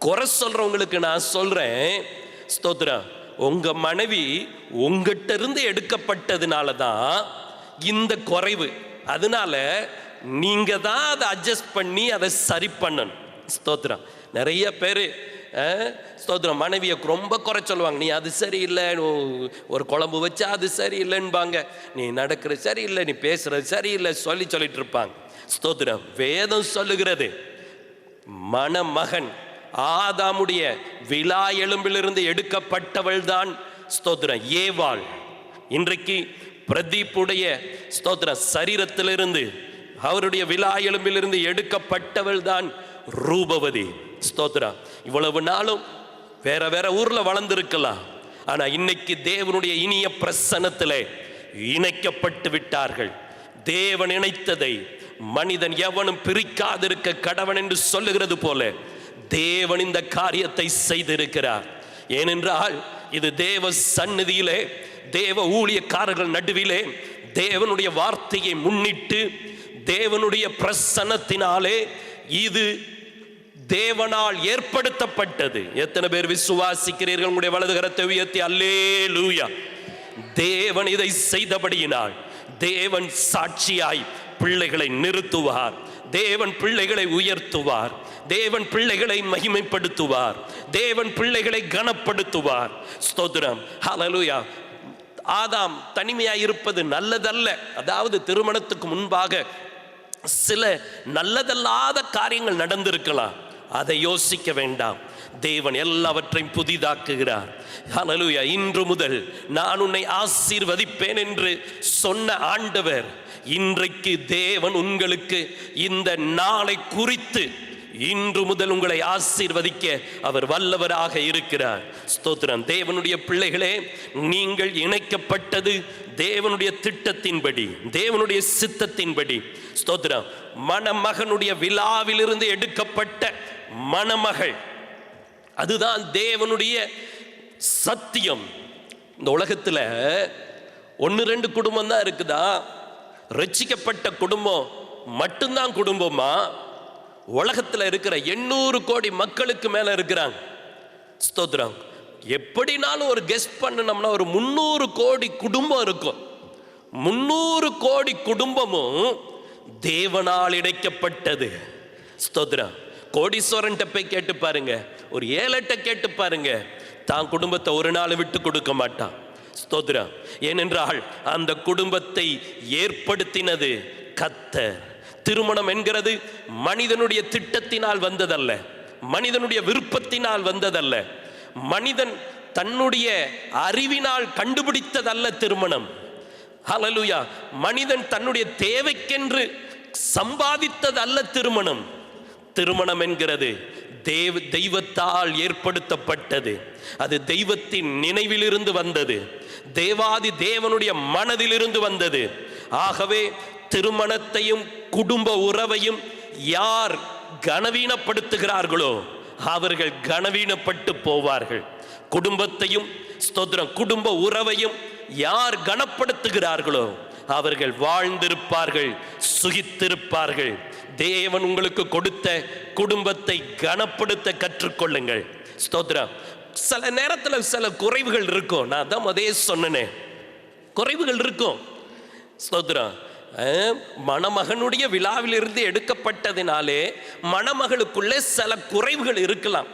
குறை சொல்றவங்களுக்கு நான் சொல்றேன், ஸ்தோத்திரம், உங்க மனைவி உங்ககிட்ட இருந்து எடுக்கப்பட்டதுனால தான் இந்த குறைவு. அதனால நீங்க தான் அதை அட்ஜஸ்ட் பண்ணி அதை சரி பண்ணணும். ஸ்தோத்திரம். நிறைய பேர் ஸ்தோத்திரம் மனைவியை ரொம்ப குறை சொல்லுவாங்க. நீ அது சரியில்லை, ஒரு குழம்பு வச்சா அது சரியில்லைன்பாங்க, நீ நடக்கிறது சரியில்லை, நீ பேசுறது சரியில்லை சொல்லிட்டு இருப்பாங்க. ஸ்தோத்திரம். வேதம் சொல்லுகிறது, மணமகன் ஆதாமுடைய விலா எலும்பிலிருந்து எடுக்கப்பட்டவள் தான், ஸ்தோத்திரம், ஏவாள். இன்றைக்கு பிரதீப்புடைய, ஸ்தோத்திரம், சரீரத்திலிருந்து, அவருடைய விலா எலும்பிலிருந்து எடுக்கப்பட்டவள் தான் ரூபவதி. ஸ்தோத்திரம். இவ்வளவு நாளும் வேற வேற ஊர்ல வளர்ந்திருக்கலாம், ஆனா இன்னைக்கு தேவனுடைய இனிய பிரசன்னத்திலே இணைக்கப்பட்டு விட்டார்கள். தேவன் இணைத்ததை மனிதன் எவனும் பிரிக்காதிருக்க கடவன் என்று சொல்லுகிறது போல தேவன் இந்த காரியத்தை செய்திருக்கிறார். ஏனென்றால் இது தேவ சந்நிதியிலே, தேவ ஊழியக்காரர்கள் நடுவிலே தேவனுடைய வார்த்தையை முன்னிட்டு தேவனுடைய பிரசன்னத்தினாலே இது தேவனால் ஏற்படுத்தப்பட்டது. எத்தனை பேர் விசுவாசிக்கிறீர்கள்? உங்களுடைய வலது கரத்தை உயர்த்தி அல்லேலூயா. தேவன் இதை செய்தபடியினால் தேவன் சாட்சியாய் பிள்ளைகளை நிறுத்துவார். தேவன் பிள்ளைகளை உயர்த்துவார். தேவன் பிள்ளைகளை மகிமைப்படுத்துவார். தேவன் பிள்ளைகளை கனப்படுத்துவார். ஸ்தோத்திரம். ஹல்லேலூயா. ஆதாம் தனிமையாய் இருப்பது நல்லதல்ல. அதாவது திருமணத்துக்கு முன்பாக சில நல்லதல்லாத காரியங்கள் நடந்திருக்கலாம், அதை யோசிக்க வேண்டாம். தேவன் எல்லாவற்றையும் புதிதாக்குகிறார். ஹல்லேலூயா. இன்று முதல் நான் உன்னை ஆசீர்வதிப்பேன் என்று சொன்ன ஆண்டவர், இன்றைக்கு தேவன் உங்களுக்கு இந்த நாளை குறித்து இன்று முதல் உங்களை ஆசீர்வதிக்க அவர் வல்லவராக இருக்கிறார். ஸ்தோத்திரம். தேவனுடைய பிள்ளைகளே, நீங்கள் இணைக்கப்பட்டது தேவனுடைய திட்டத்தின்படி, தேவனுடைய சித்தத்தின்படி. ஸ்தோத்திரம். மணமகனுடைய விழாவிலிருந்து எடுக்கப்பட்ட மணமகள், அதுதான் தேவனுடைய சத்தியம். இந்த உலகத்தில் 1-2 குடும்பம் தான் இருக்குதா? ரட்சிக்கப்பட்ட குடும்பம் மட்டும்தான் குடும்பமா? உலகத்தில் இருக்கிற 800 கோடி மக்களுக்கு மேல இருக்கிறாங்க. ஸ்தோத்திரம். எப்படினாலும் ஒரு கெஸ்ட் பண்ணணும்னா ஒரு 300 கோடி குடும்பம் இருக்கும். 300 கோடி குடும்பமும் தேவனால் இணைக்கப்பட்டது. ஸ்தோத்திரம். கோடீஸ்வரன்ட்ட போய் கேட்டு பாருங்க, ஒரு ஏழைட்ட கேட்டு பாருங்க, தான் குடும்பத்தை ஒரு நாள் விட்டு கொடுக்க மாட்டான். ஸ்தோத்திரம். ஏனென்றால் அந்த குடும்பத்தை ஏற்படுத்தினது கர்த்தர். திருமணம் என்கிறது மனிதனுடைய திட்டத்தினால் வந்ததல்ல, மனிதனுடைய விருப்பத்தினால் வந்ததல்ல, மனிதன் தன்னுடைய அறிவினால் கண்டுபிடித்ததல்ல திருமணம். ஹல்லேலூயா. மனிதன் தன்னுடைய தேவைக்கென்று சம்பாதித்ததல்ல திருமணம். திருமணம் என்கிறது தெய்வத்தால் ஏற்படுத்தப்பட்டது. அது தெய்வத்தின் நினைவிலிருந்து வந்தது, தேவாதி தேவனுடைய மனதிலிருந்து வந்தது. ஆகவே திருமணத்தையும் குடும்ப உறவையும் யார் கனவீனப்படுத்துகிறார்களோ அவர்கள் கனவீனப்பட்டு போவார்கள். குடும்பத்தையும், ஸ்தோத்திரம், குடும்ப உறவையும் யார் கனப்படுத்துகிறார்களோ அவர்கள் வாழ்ந்திருப்பார்கள், சுகித்திருப்பார்கள். தேவன் உங்களுக்கு கொடுத்த குடும்பத்தை கனப்படுத்த கற்றுக்கொள்ளுங்கள். ஸ்தோத்திரம். சில நேரத்தில் சில குறைவுகள் இருக்கும். நான் தான் அதே சொன்னேன், குறைவுகள் இருக்கும். ஸ்தோத்திரம். மணமகனுடைய விழாவிலிருந்து எடுக்கப்பட்டதினாலே மணமகளுக்குள்ளே சில குறைவுகள் இருக்கலாம்,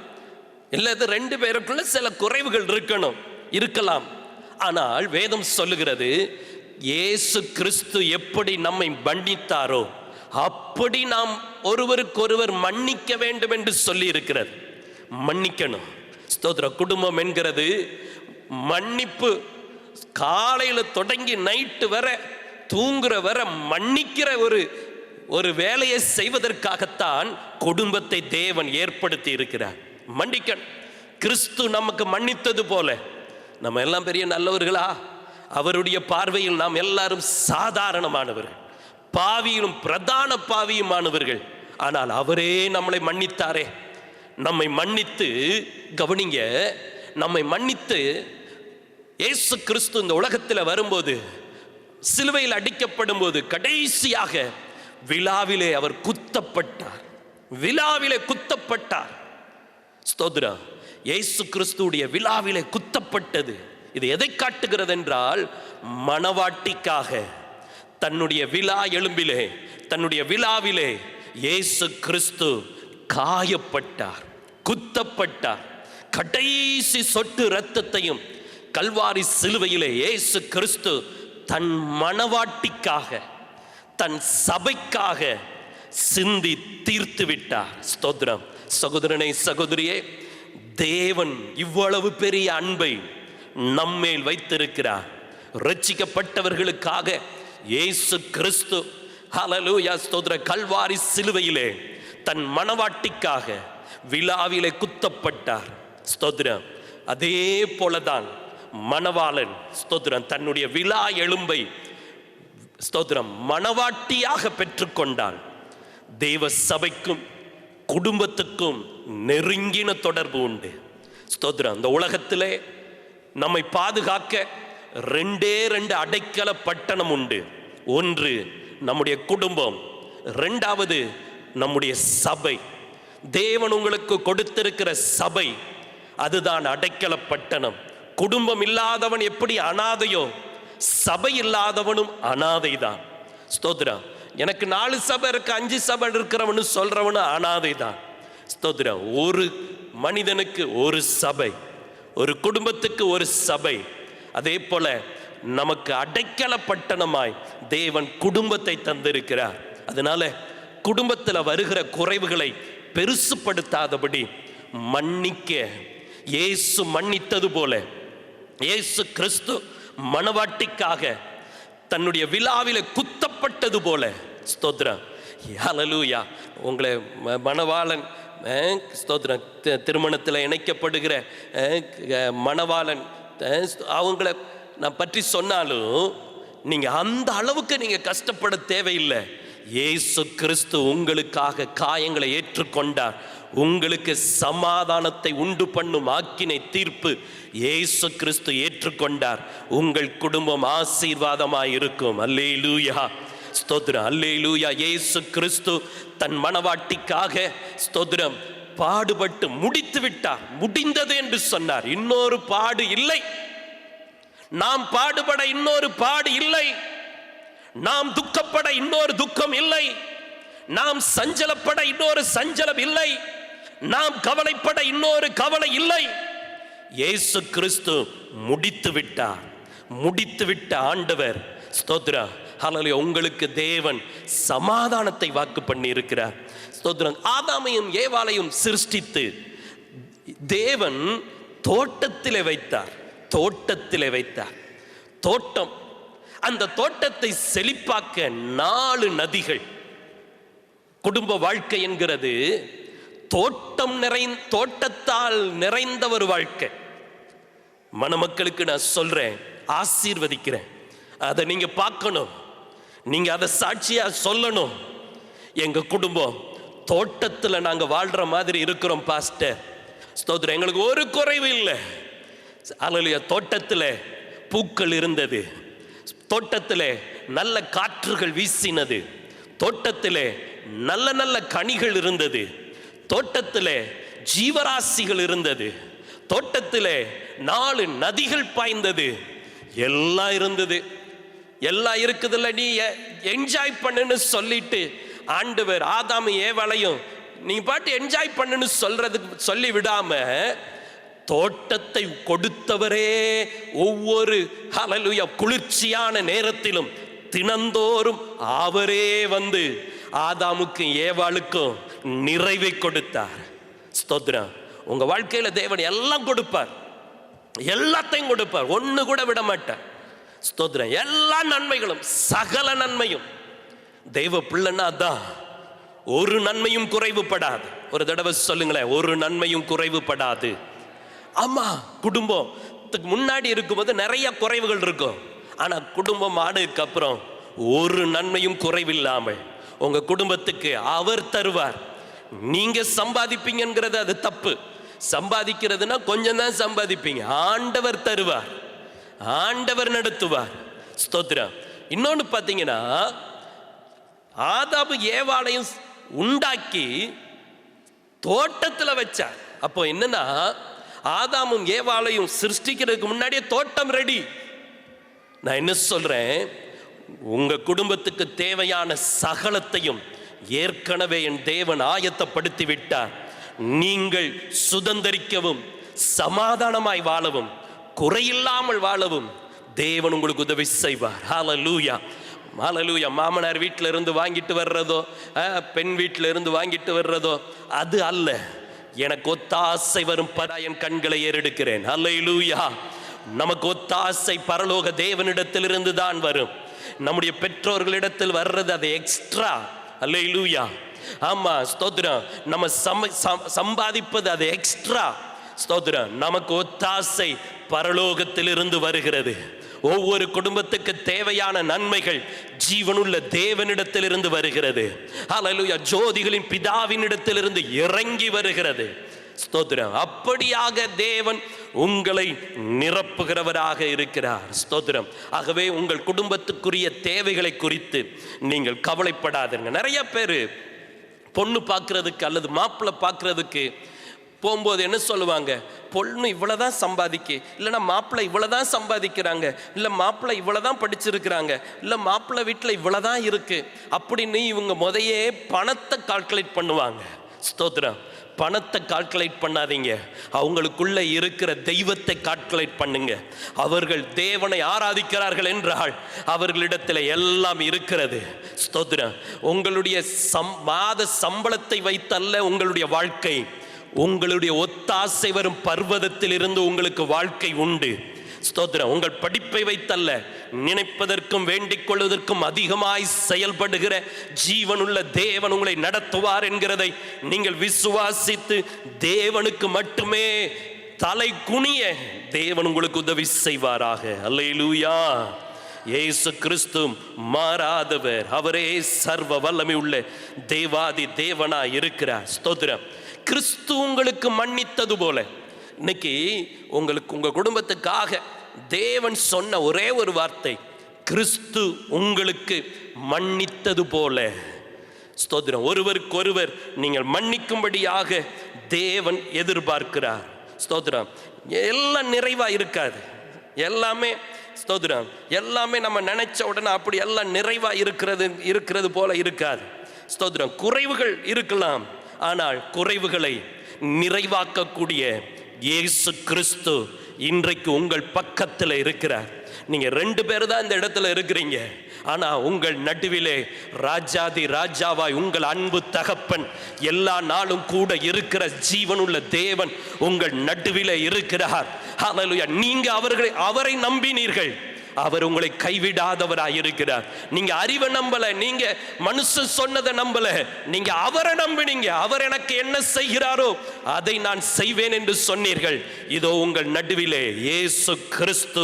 இல்லது 2 பேருக்குள்ள சில குறைவுகள் இருக்கலாம். ஆனால் வேதம் சொல்லுகிறது, இயேசு கிறிஸ்து எப்படி நம்மை மன்னித்தாரோ அப்படி நாம் ஒருவருக்கொருவர் மன்னிக்க வேண்டும் என்று சொல்லி இருக்கிறது. மன்னிக்கணும். ஸ்தோத்திரம். குடும்பம் என்கிறது மன்னிப்பு. காலையில் தொடங்கி நைட்டு வர, தூங்குற வர மன்னிக்கிற ஒரு வேலையை செய்வதற்காகத்தான் குடும்பத்தை தேவன் ஏற்படுத்தி இருக்கிறார். மன்னிக்கணும். கிறிஸ்து நமக்கு மன்னித்தது போல நம்ம எல்லாம் பெரிய நல்லவர்களா? அவருடைய பார்வையில் நாம் எல்லாரும் சாதாரணமானவர்கள், பாவியிலும் பிரதான பாவியுமானவர்கள். ஆனால் அவரே நம்மளை மன்னித்தாரே. நம்மை மன்னித்து, கவனிங்க, நம்மை மன்னித்து இயேசு கிறிஸ்து இந்த உலகத்தில் வரும்போது, சிலுவையில் அடிக்கப்படும் போது, கடைசியாக விழாவிலே அவர் குத்தப்பட்டார். விழாவிலே குத்தப்பட்டார். ஸ்தோத்திரம். இயேசு கிறிஸ்துடைய விழாவிலே குத்தப்பட்டது. இது எதை காட்டுகிறது என்றால், மணவாட்டிக்காக தன்னுடைய விழா எலும்பிலே, தன்னுடைய விழாவிலே இயேசு கிறிஸ்து காயப்பட்டார், குத்தப்பட்டார். கடைசி சொட்டு இரத்தத்தையும் கல்வாரி சிலுவையிலே இயேசு கிறிஸ்து தன் மணவாட்டிக்காக, தன் சபைக்காக சிந்தி தீர்த்து விட்டார். ஸ்தோத்திரம். சகோதரனே, சகோதரியே, தேவன் இவ்வளவு பெரிய அன்பை நம்மேல் வைத்திருக்கிறார். ரட்சிக்கப்பட்டவர்களுக்காக இயேசு கிறிஸ்து, ஹல்லேலூயா, ஸ்தோத்திர, கல்வாரி சிலுவையிலே தன் மணவாட்டிக்காக விழாவிலே குத்தப்பட்டார். ஸ்தோத்திரம். அதே போலதான் மணவாளன், ஸ்தோத்திரம், தன்னுடைய விழா எலும்பை, ஸ்தோத்திரம், மணவாட்டியாக பெற்றுக்கொண்டான். தேவ சபைக்கும் குடும்பத்துக்கும் நெருங்கின தொடர்பு உண்டு. ஸ்தோத்திரம். இந்த உலகத்திலே நம்மை பாதுகாக்க ரெண்டு அடைக்கல பட்டணம் உண்டு. ஒன்று நம்முடைய குடும்பம், இரண்டாவது நம்முடைய சபை. தேவன் உங்களுக்கு கொடுத்திருக்கிற சபை, அதுதான் அடைக்கல பட்டணம். குடும்பம் இல்லாதவன் எப்படி அனாதையோ, சபை இல்லாதவனும் அனாதைதான். ஸ்தோத்திரம். எனக்கு 4 சபை இருக்கு, 5 சபை இருக்கிறவனு சொல்றவனு அனாதை தான். ஸ்தோத்திரம். ஒரு மனிதனுக்கு ஒரு சபை, ஒரு குடும்பத்துக்கு ஒரு சபை. அதே போல நமக்கு அடைக்கல பட்டணமாய் தேவன் குடும்பத்தை தந்திருக்கிறார். அதனால குடும்பத்தில் வருகிற குறைவுகளை பெருசுப்படுத்தாதபடி மன்னிக்க இயேசு மன்னித்தது போல, இயேசு கிறிஸ்து மணவாட்டிக்காக தன்னுடைய விழாவில குத்தப்பட்டது போல, ஸ்தோத்திரம், ஹல்லேலூயா, உங்களை மணவாளன், ஸ்தோத்திரம், திருமணத்தில் இணைக்கப்படுகிற மணவாளன் அவங்கள நான் பற்றி சொன்னாலும் நீங்க அந்த அளவுக்கு நீங்க கஷ்டப்பட தேவையில்லை. இயேசு கிறிஸ்து உங்களுக்காக காயங்களை ஏற்றுக்கொண்டார். உங்களுக்கு சமாதானத்தை உண்டு பண்ணும் ஆக்கினை தீர்ப்பு இயேசு கிறிஸ்து ஏற்றுக்கொண்டார். உங்கள் குடும்பம் ஆசீர்வாதமாய் இருக்கும். அல்லேலூயா, ஸ்தோத்திரம், அல்லேலூயா. இயேசு கிறிஸ்து தன் மணவாட்டிக்காக, ஸ்தோத்திரம், பாடுபட்டு முடித்து விட்டார். முடிந்தது என்று சொன்னார். இன்னொரு பாடு இல்லை. நாம் பாடுபட இன்னொரு பாடு இல்லை. நாம் துக்கப்பட இன்னொரு துக்கம் இல்லை. நாம் சஞ்சலப்பட இன்னொரு சஞ்சலம் இல்லை. நாம் கவலைப்பட இன்னொரு கவலை இல்லை. இயேசு கிறிஸ்து முடித்து விட்டார். முடித்து விட்ட ஆண்டவர், ஸ்தோத்திரம், ஹல்லேலூயா. உங்களுக்கு தேவன் சமாதானத்தை வாக்கு பண்ணி இருக்கிறார். ஸ்தோத்திரம். ஆதாமையும் ஏவாளையும் சிருஷ்டித்து தேவன் தோட்டத்திலே வைத்தார். தோட்டத்திலே வைத்தார். தோட்டம், அந்த தோட்டத்தை செழிப்பாக்க 4 நதிகள். குடும்ப வாழ்க்கை என்கிறது தோட்டத்தால் நிறைந்த ஒரு வாழ்க்கை. மணமக்களுக்கு நான் சொல்றேன், ஆசீர்வதிக்கிறேன். அதை நீங்க பார்க்கணும், நீங்க அதை சாட்சியா சொல்லணும். எங்க குடும்பம் தோட்டத்துல நாங்க வாழ்ற மாதிரி இருக்கிறோம் பாஸ்டர். ஸ்தோத்திரம். எங்களுக்கு ஒரு குறைவு இல்லை. அல்லேலூயா. தோட்டத்தில் பூக்கள் இருந்தது, தோட்டத்தில் நல்ல காற்றுகள் வீசினது, தோட்டத்தில் நல்ல நல்ல கனிகள் இருந்தது, தோட்டத்தில் ஜீவராசிகள் இருந்தது, தோட்டத்தில் 4 நதிகள் பாய்ந்தது, எல்லாம் இருந்தது. எல்லாம் இருக்குதுல்ல, நீ என்ஜாய் பண்ணுன்னு சொல்லிட்டு ஆண்டவர் ஆதாமு ஏவாளையும் நீ பாட்டு என்ஜாய் பண்ணுன்னு சொல்லி விடாம, தோட்டத்தை கொடுத்தவரே ஒவ்வொரு ஹல்லேலூயா குளிர்ச்சியான நேரத்திலும் தினந்தோறும் அவரே வந்து ஆதாமுக்கும் ஏவாளுக்கும் நிறைவை கொடுத்தார். ஸ்தோத்திரம். உங்க வாழ்க்கையில தேவன் எல்லாம் கொடுப்பார், எல்லாத்தையும் கொடுப்பார், ஒண்ணு கூட விட மாட்டார். ஸ்தோத்திரம். எல்லா நன்மைகளும், சகல நன்மையும். தெய்வ பிள்ளைன்னா அதான், ஒரு நன்மையும் குறைவுபடாது. ஒரு தடவை சொல்லுங்களேன், ஒரு நன்மையும் குறைவுபடாது. ஆமா, குடும்பத்துக்கு முன்னாடி இருக்கும்போது நிறைய குறைவுகள் இருக்கும். ஆனா குடும்பம் ஆனதுக்கு அப்புறம் ஒரு நன்மையும் குறைவில்லாமல் உங்க குடும்பத்துக்கு அவர் தருவார். நீங்க சம்பாதிப்பீங்கிறது அது தப்பு. சம்பாதிக்கிறதுனா கொஞ்சம் தான் சம்பாதிப்பீங்க. ஆண்டவர் தருவார், ஆண்டவர் நடத்துவார். ஸ்தோத்திரம். இன்னொன்னு பார்த்தீங்கன்னா, ஆதாம் ஏவாளையும் உண்டாக்கி தோட்டத்தில் வச்சார். அப்போ என்னன்னா, ஆதாமும் ஏவாளையும் சிருஷ்டிக்கிறதுக்கு முன்னாடியே தோட்டம் ரெடி. நான் என்ன சொல்றேன், உங்க குடும்பத்துக்கு தேவையான சகலத்தையும் ஏற்கனவே என் தேவன் ஆயத்தப்படுத்தி விட்டார். நீங்கள் சுதந்தரிக்கவும் சமாதானமாய் வாழவும் குறையில்லாமல் வாழவும் தேவன் உங்களுக்கு உதவி செய்வார். ஹல்லேலூயா, ஹல்லேலூயா. மாமனார் வீட்டில இருந்து வாங்கிட்டு வர்றதோ, பெண் வீட்டில இருந்து வாங்கிட்டு வர்றதோ அது அல்ல. எனக்கு ஒத்தாசை வரும் பரா என் கண்களை ஏறெடுக்கிறேன். ஹல்லேலூயா. நமக்கு ஒத்தாசை பரலோக தேவனிடத்திலிருந்து தான் வரும். நம்முடைய பெற்றோர்களிடத்தில் வர்றது அது எக்ஸ்ட்ரா. ஹல்லேலூயா. ஆமா, ஸ்தோத்திரம். நம்ம சம்பாதிப்பது அது எக்ஸ்ட்ரா. ஸ்தோத்திரம். நமக்கு ஒத்தாசை பரலோகத்திலிருந்து வருகிறது. ஒவ்வொரு குடும்பத்துக்கு தேவையான நன்மைகள் ஜீவனுள்ள தேவனிடத்திலிருந்து வருகிறது. ஹல்லேலூயா. ஜோதிகளின் பிதாவினிடத்திலிருந்து இறங்கி வருகிறது. ஸ்தோத்திரம். அப்படியாக தேவன் உங்களை நிரப்புகிறவராக இருக்கிறார். ஸ்தோத்திரம். ஆகவே உங்கள் குடும்பத்துக்குரிய தேவைகளை குறித்து நீங்கள் கவலைப்படாதீங்க. நிறைய பேர் பொண்ணு பார்க்கறதுக்கு அல்லது மாப்பிள்ளை பார்க்கறதுக்கு போகும்போது என்ன சொல்லுவாங்க, பொண்ணு இவ்வளோதான் சம்பாதிக்க, இல்லைன்னா மாப்பிள்ளை இவ்வளோதான் சம்பாதிக்கிறாங்க, இல்லை மாப்பிள்ளை இவ்வளோதான் படிச்சிருக்கிறாங்க, இல்லை மாப்பிள்ளை வீட்டில் இவ்வளோதான் இருக்கு அப்படின்னு இவங்க முதையே பணத்தை கால்குலேட் பண்ணுவாங்க. ஸ்தோத்திரம். பணத்தை கால்குலேட் பண்ணாதீங்க, அவங்களுக்குள்ள இருக்கிற தெய்வத்தை கால்குலேட் பண்ணுங்க. அவர்கள் தேவனை ஆராதிக்கிறார்கள் என்றால் அவர்களிடத்தில் எல்லாம் இருக்கிறது. ஸ்தோத்திரம். உங்களுடைய மாத சம்பளத்தை வைத்தல்ல உங்களுடைய வாழ்க்கை, உங்களுடைய ஒத்தாசை வரும் பர்வதத்தில் இருந்து உங்களுக்கு வாழ்க்கை உண்டு. ஸ்தோத்திரம். உங்கள் படிப்பை வைத்தல்ல, நினைப்பதற்கும் வேண்டிக் கொள்வதற்கும் அதிகமாய் செயல்படுகிற ஜீவனுள்ள தேவன் உங்களை நடத்துவார் என்கிறதை நீங்கள் விசுவாசித்து தேவனுக்கு மட்டுமே தலை குனிய தேவன் உங்களுக்கு உதவி செய்வாராக. அல்லேலூயா. இயேசு கிறிஸ்து மாறாதவர். அவரே சர்வ வல்லமை உள்ள தேவாதி தேவனாய் இருக்கிறார். ஸ்தோத்திரம். கிறிஸ்து உங்களுக்கு மன்னித்தது போல இன்னைக்கு உங்களுக்கு உங்க குடும்பத்துக்காக தேவன் சொன்ன ஒரே ஒரு வார்த்தை, கிறிஸ்து உங்களுக்கு மன்னித்தது போல. ஸ்தோத்திரம். ஒருவருக்கொருவர் நீங்கள் மன்னிக்கும்படியாக தேவன் எதிர்பார்க்கிறார். ஸ்தோத்திரம். எல்லாம் நிறைவா இருக்காது, எல்லாமே ஸ்தோத்திரம் எல்லாமே நம்ம நினைச்ச உடனே அப்படி எல்லாம் நிறைவா இருக்கிறது போல இருக்காது. ஸ்தோத்திரம். குறைவுகள் இருக்கலாம், ஆனால் குறைவுகளை நிறைவாக்கக்கூடிய இயேசு கிறிஸ்து இன்றைக்கு உங்கள் பக்கத்தில் இருக்கிறார். நீங்க 2 பேர் தான் இந்த இடத்துல இருக்கிறீங்க, ஆனா உங்கள் நடுவிலே ராஜாதி ராஜாவாய் உங்கள் அன்பு தகப்பன் எல்லா நாளும் கூட இருக்கிற ஜீவனுள்ள தேவன் உங்கள் நடுவிலே இருக்கிறார். ஹல்லேலூயா. நீங்க அவரை நம்பினீர்கள், அவர் உங்களை கைவிடாதவராய் இருக்கிறார். நீங்க அறிவை நம்பல, நீங்க மனுஷன் சொன்னதை நம்பல, நீங்க அவரை நம்பினீங்க. அவர் எனக்கு என்ன செய்கிறாரோ அதை நான் செய்வேன் என்று சொன்னீர்கள். இதோ உங்கள் நடுவிலே இயேசு கிறிஸ்து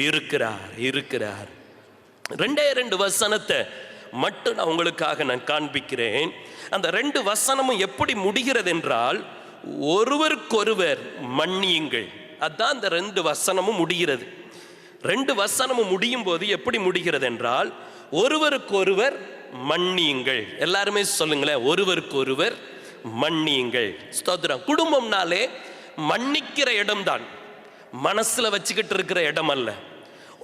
இருக்கிறார். 2 வசனத்தை மட்டும் நான் உங்களுக்காக நான் காண்பிக்கிறேன். அந்த 2 வசனமும் எப்படி முடிகிறது என்றால், ஒருவருக்கொருவர் மன்னியுங்கள். அதான் அந்த 2 வசனமும் முடிகிறது. 2 வசனமும் முடியும் போது எப்படி முடிகிறது என்றால், ஒருவருக்கொருவர் மன்னியுங்கள். எல்லாருமே சொல்லுங்களேன், ஒருவருக்கொருவர் மன்னியுங்கள். ஸ்தோத்திரம். குடும்பம்னாலே மன்னிக்கிற இடம்தான், மனசுல வச்சுக்கிட்டு இருக்கிற இடம் அல்ல.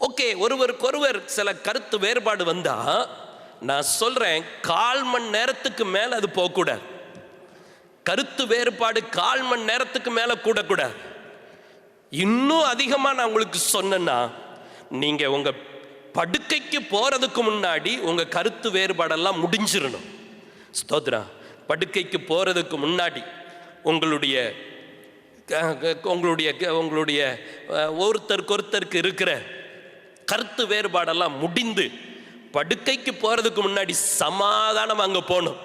ஓகே, ஒருவருக்கொருவர் சில கருத்து வேறுபாடு வந்தா நான் சொல்றேன், 1/4 மணி நேரத்துக்கு மேல அது போகக்கூடாது. கருத்து வேறுபாடு 1/4 மணி நேரத்துக்கு மேல கூடக்கூடாது. இன்னும் அதிகமா நான் உங்களுக்கு சொன்னேன்னா, நீங்க உங்க படுக்கைக்கு போறதுக்கு முன்னாடி உங்க கருத்து வேறுபாடெல்லாம் முடிஞ்சிடணும். ஸ்தோத்திரம். படுக்கைக்கு போறதுக்கு முன்னாடி உங்களுடைய ஒருத்தருக்கு இருக்கிற கருத்து வேறுபாடெல்லாம் முடிந்து படுக்கைக்கு போறதுக்கு முன்னாடி சமாதானம் அங்க போகணும்.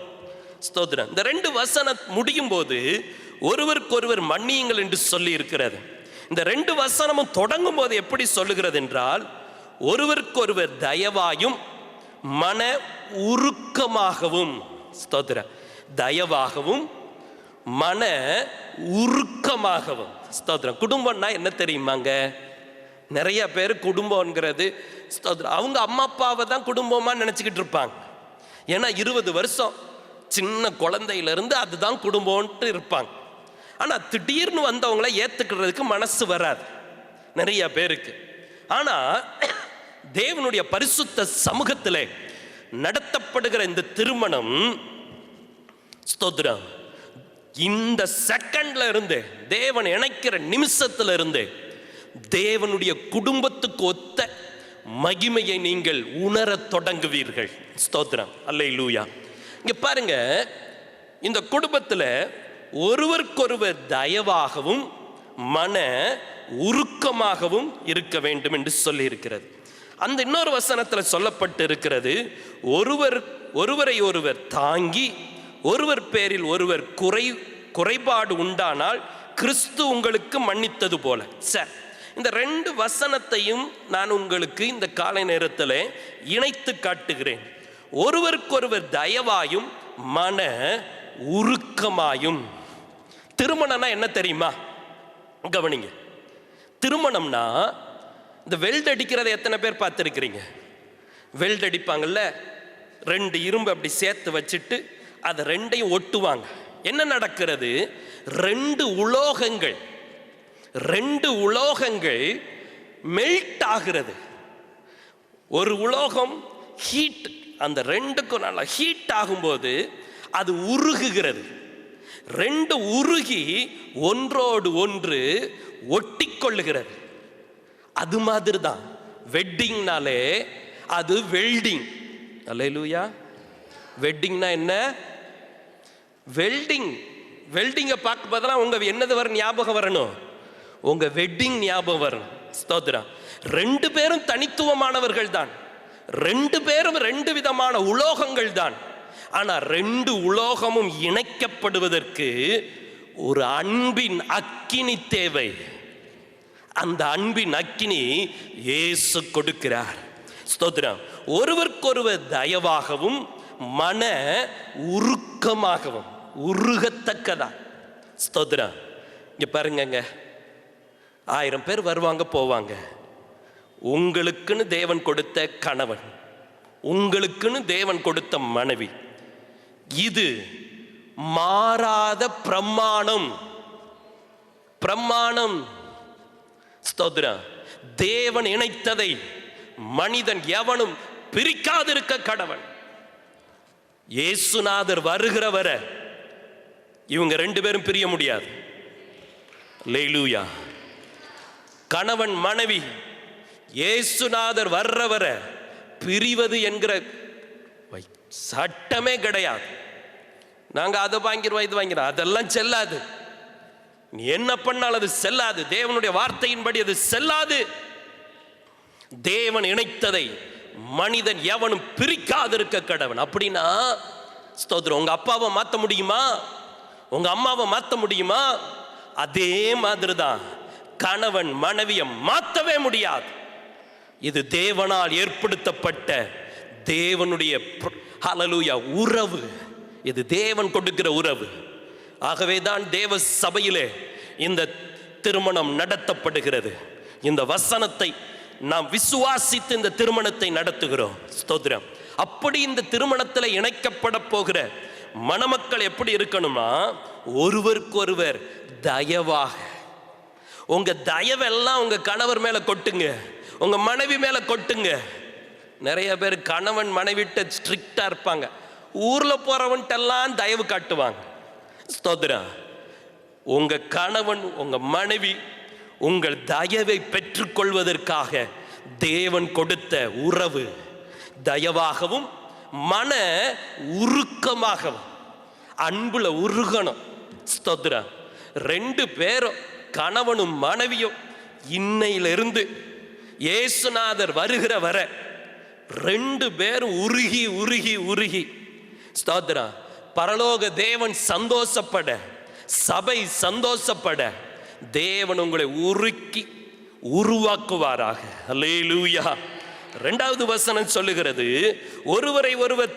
ஸ்தோத்திரம். இந்த 2 வசனம் முடியும் போது ஒருவருக்கொருவர் மன்னியுங்கள் என்று சொல்லி இருக்கிறது. இந்த 2 வசனமும் தொடங்கும் போது எப்படி சொல்லுகிறது என்றால், ஒருவருக்கொருவர் தயவாயும் மன உருக்கமாகவும், ஸ்தோத்திர, தயவாகவும் மன உருக்கமாகவும். ஸ்தோத்திரம். குடும்பம்னா என்ன தெரியுமாங்க? நிறைய பேர் குடும்பம்ங்கிறது ஸ்தோத்திரம் அவங்க அம்மா அப்பாவை தான் குடும்பமாக நினச்சிக்கிட்டு இருப்பாங்க. ஏன்னா 20 வருஷம் சின்ன குழந்தையிலேருந்து அதுதான் குடும்பம்ன்ட்டு இருப்பாங்க. ஆனால் திடீர்னு வந்தவங்கள ஏற்றுக்கிறதுக்கு மனசு வராது நிறைய பேருக்கு. ஆனால் தேவனுடைய பரிசுத்த சமூகத்தில் நடத்தப்படுகிற இந்த திருமணம், ஸ்தோத்திரம், இந்த செகண்ட்ல இருந்து, தேவன் இணைக்கிற நிமிஷத்துல இருந்து தேவனுடைய குடும்பத்துக்கு ஒத்த மகிமையை நீங்கள் உணர தொடங்குவீர்கள். ஸ்தோத்திரம். அல்லேலூயா. இங்க பாருங்க, இந்த குடும்பத்தில் ஒருவருக்கொருவர் தயவாகவும் மன உருக்கமாகவும் இருக்க வேண்டும் என்று சொல்லி இருக்கிறது. அந்த இன்னொரு வசனத்தில் சொல்லப்பட்டு இருக்கிறது, ஒருவரை ஒருவர் தாங்கி ஒருவர் பேரில் ஒருவர் குறைபாடு உண்டானால் கிறிஸ்து உங்களுக்கு மன்னித்தது போல. சார், இந்த 2 வசனத்தையும் நான் உங்களுக்கு இந்த காலை நேரத்தில் இணைத்து காட்டுகிறேன். ஒருவருக்கொருவர் தயவாயும் மன உருக்கமாயும். திருமணம்னா என்ன தெரியுமா? கவனிங்க. திருமணம்னா இந்த வெல்ட் அடிக்கிறத எத்தனை பேர் பார்த்துருக்கிறீங்க? வெல்ட் அடிப்பாங்கல்ல, 2 இரும்பு அப்படி சேர்த்து வச்சுட்டு அதை 2ஐயும் ஒட்டுவாங்க. என்ன நடக்கிறது? 2 உலோகங்கள் மெல்ட் ஆகிறது. ஒரு உலோகம் ஹீட், அந்த 2க்கும் நல்லா ஹீட் ஆகும்போது அது உருகுகிறது. 2 உருகி ஒன்றோடு ஒன்று ஒட்டி கொள்ளுகிறது. அது மாதிரி தான் வெட்டிங்னாலே அது வெல்டிங். அல்லேலூயா. வெட்டிங்னா என்ன? வெல்டிங்கை பார்க்க பதிலாக உங்க என்னது வர ஞாபகம் வரணும்? உங்க வெட்டிங் ஞாபகம் வரணும். ஸ்தோத்திரம். 2 பேரும் தனித்துவமானவர்கள் தான், 2 பேரும் 2 விதமான உலோகங்கள் தான். ஆனா 2 உலோகமும் இணைக்கப்படுவதற்கு ஒரு அன்பின் அக்கினி தேவை. அந்த அன்பின் அக்கினி இயேசு கொடுக்கிறார். ஸ்தோத்திரம். ஒருவருக்கொருவர் தயவாகவும் மன உருக்கமாகவும், உருகத்தக்கதா. ஸ்தோத்திரம். இங்க பாருங்க, 1000 பேர் வருவாங்க போவாங்க. உங்களுக்குன்னு தேவன் கொடுத்த கணவன், உங்களுக்குன்னு தேவன் கொடுத்த மனைவி, இது மாறாத பிரமாணம். ஸ்தோத்திரம். தேவன் இணைத்ததை மனிதன் எவனும் பிரிக்காதிருக்க கடவன். இயேசுநாதர் வருகிற வரை இவங்க 2 பேரும் பிரிய முடியாது. அல்லேலூயா. கணவன் மனைவி இயேசுநாதர் வர்ற வரை பிரிவது என்கிற சட்டமே கிடையாது. நாங்க அதை வாங்கிடுவோம், இது வாங்கிறோம், அதெல்லாம் செல்லாது. நீ என்ன பண்ணாலும் அது செல்லாது. தேவனுடைய வார்த்தையின்படி அது செல்லாது. தேவன் இணைத்ததை மனிதன் எவனும் பிரிக்காதிருக்க கடவன். அப்படின்னா ஸ்தோத்திரம், உங்க அப்பாவை மாற்ற முடியுமா? உங்க அம்மாவை மாற்ற முடியுமா? அதே மாதிரி தான் கணவன் மனைவியை மாற்றவே முடியாது. இது தேவனால் ஏற்படுத்தப்பட்ட தேவனுடைய ஹல்லேலூயா உறவு. இது தேவன் கொடுக்கிற உறவு. ஆகவே தான் தேவ சபையிலே இந்த திருமணம் நடத்தப்படுகிறது. இந்த வசனத்தை நாம் விசுவாசித்து இந்த திருமணத்தை நடத்துகிறோம். ஸ்தோத்திரம். அப்படி இந்த திருமணத்தில் இணைக்கப்பட போகிற மணமக்கள் எப்படி இருக்கணும்னா, ஒருவருக்கொருவர் தயவாக. உங்க தயவெல்லாம் உங்க கணவர் மேல கொட்டுங்க, உங்க மனைவி மேல கொட்டுங்க. நிறைய பேர் கணவன் மனைவிட்ட ஸ்ட்ரிக்டா இருப்பாங்க, ஊர்ல போறவன்ட்டெல்லாம் தயவு காட்டுவாங்க. ஸ்தோத்திரம். உங்க கணவன் உங்க மனைவி உங்கள் தயவை பெற்றுக்கொள்வதற்காக தேவன் கொடுத்த உறவு தயவாகவும் மன உருக்கமாகவும், அன்புல உருகணும். ஸ்தோத்திரம். 2 பேரும் கணவனும் மனைவியும் இன்னையிலிருந்து இயேசுநாதர் வருகிற வரை 2 பேரும் உருகி உருகி உருகி, ஸ்தோத்திரம், பரலோக தேவன் சந்தோஷப்பட, சபை சந்தோஷப்பட தேவன் உங்களை உருக்கி உருவாக்குவாராக. அல்லேலூயா. இரண்டாவது வசனம் சொல்லுகிறது, ஒருவரை ஒருவர்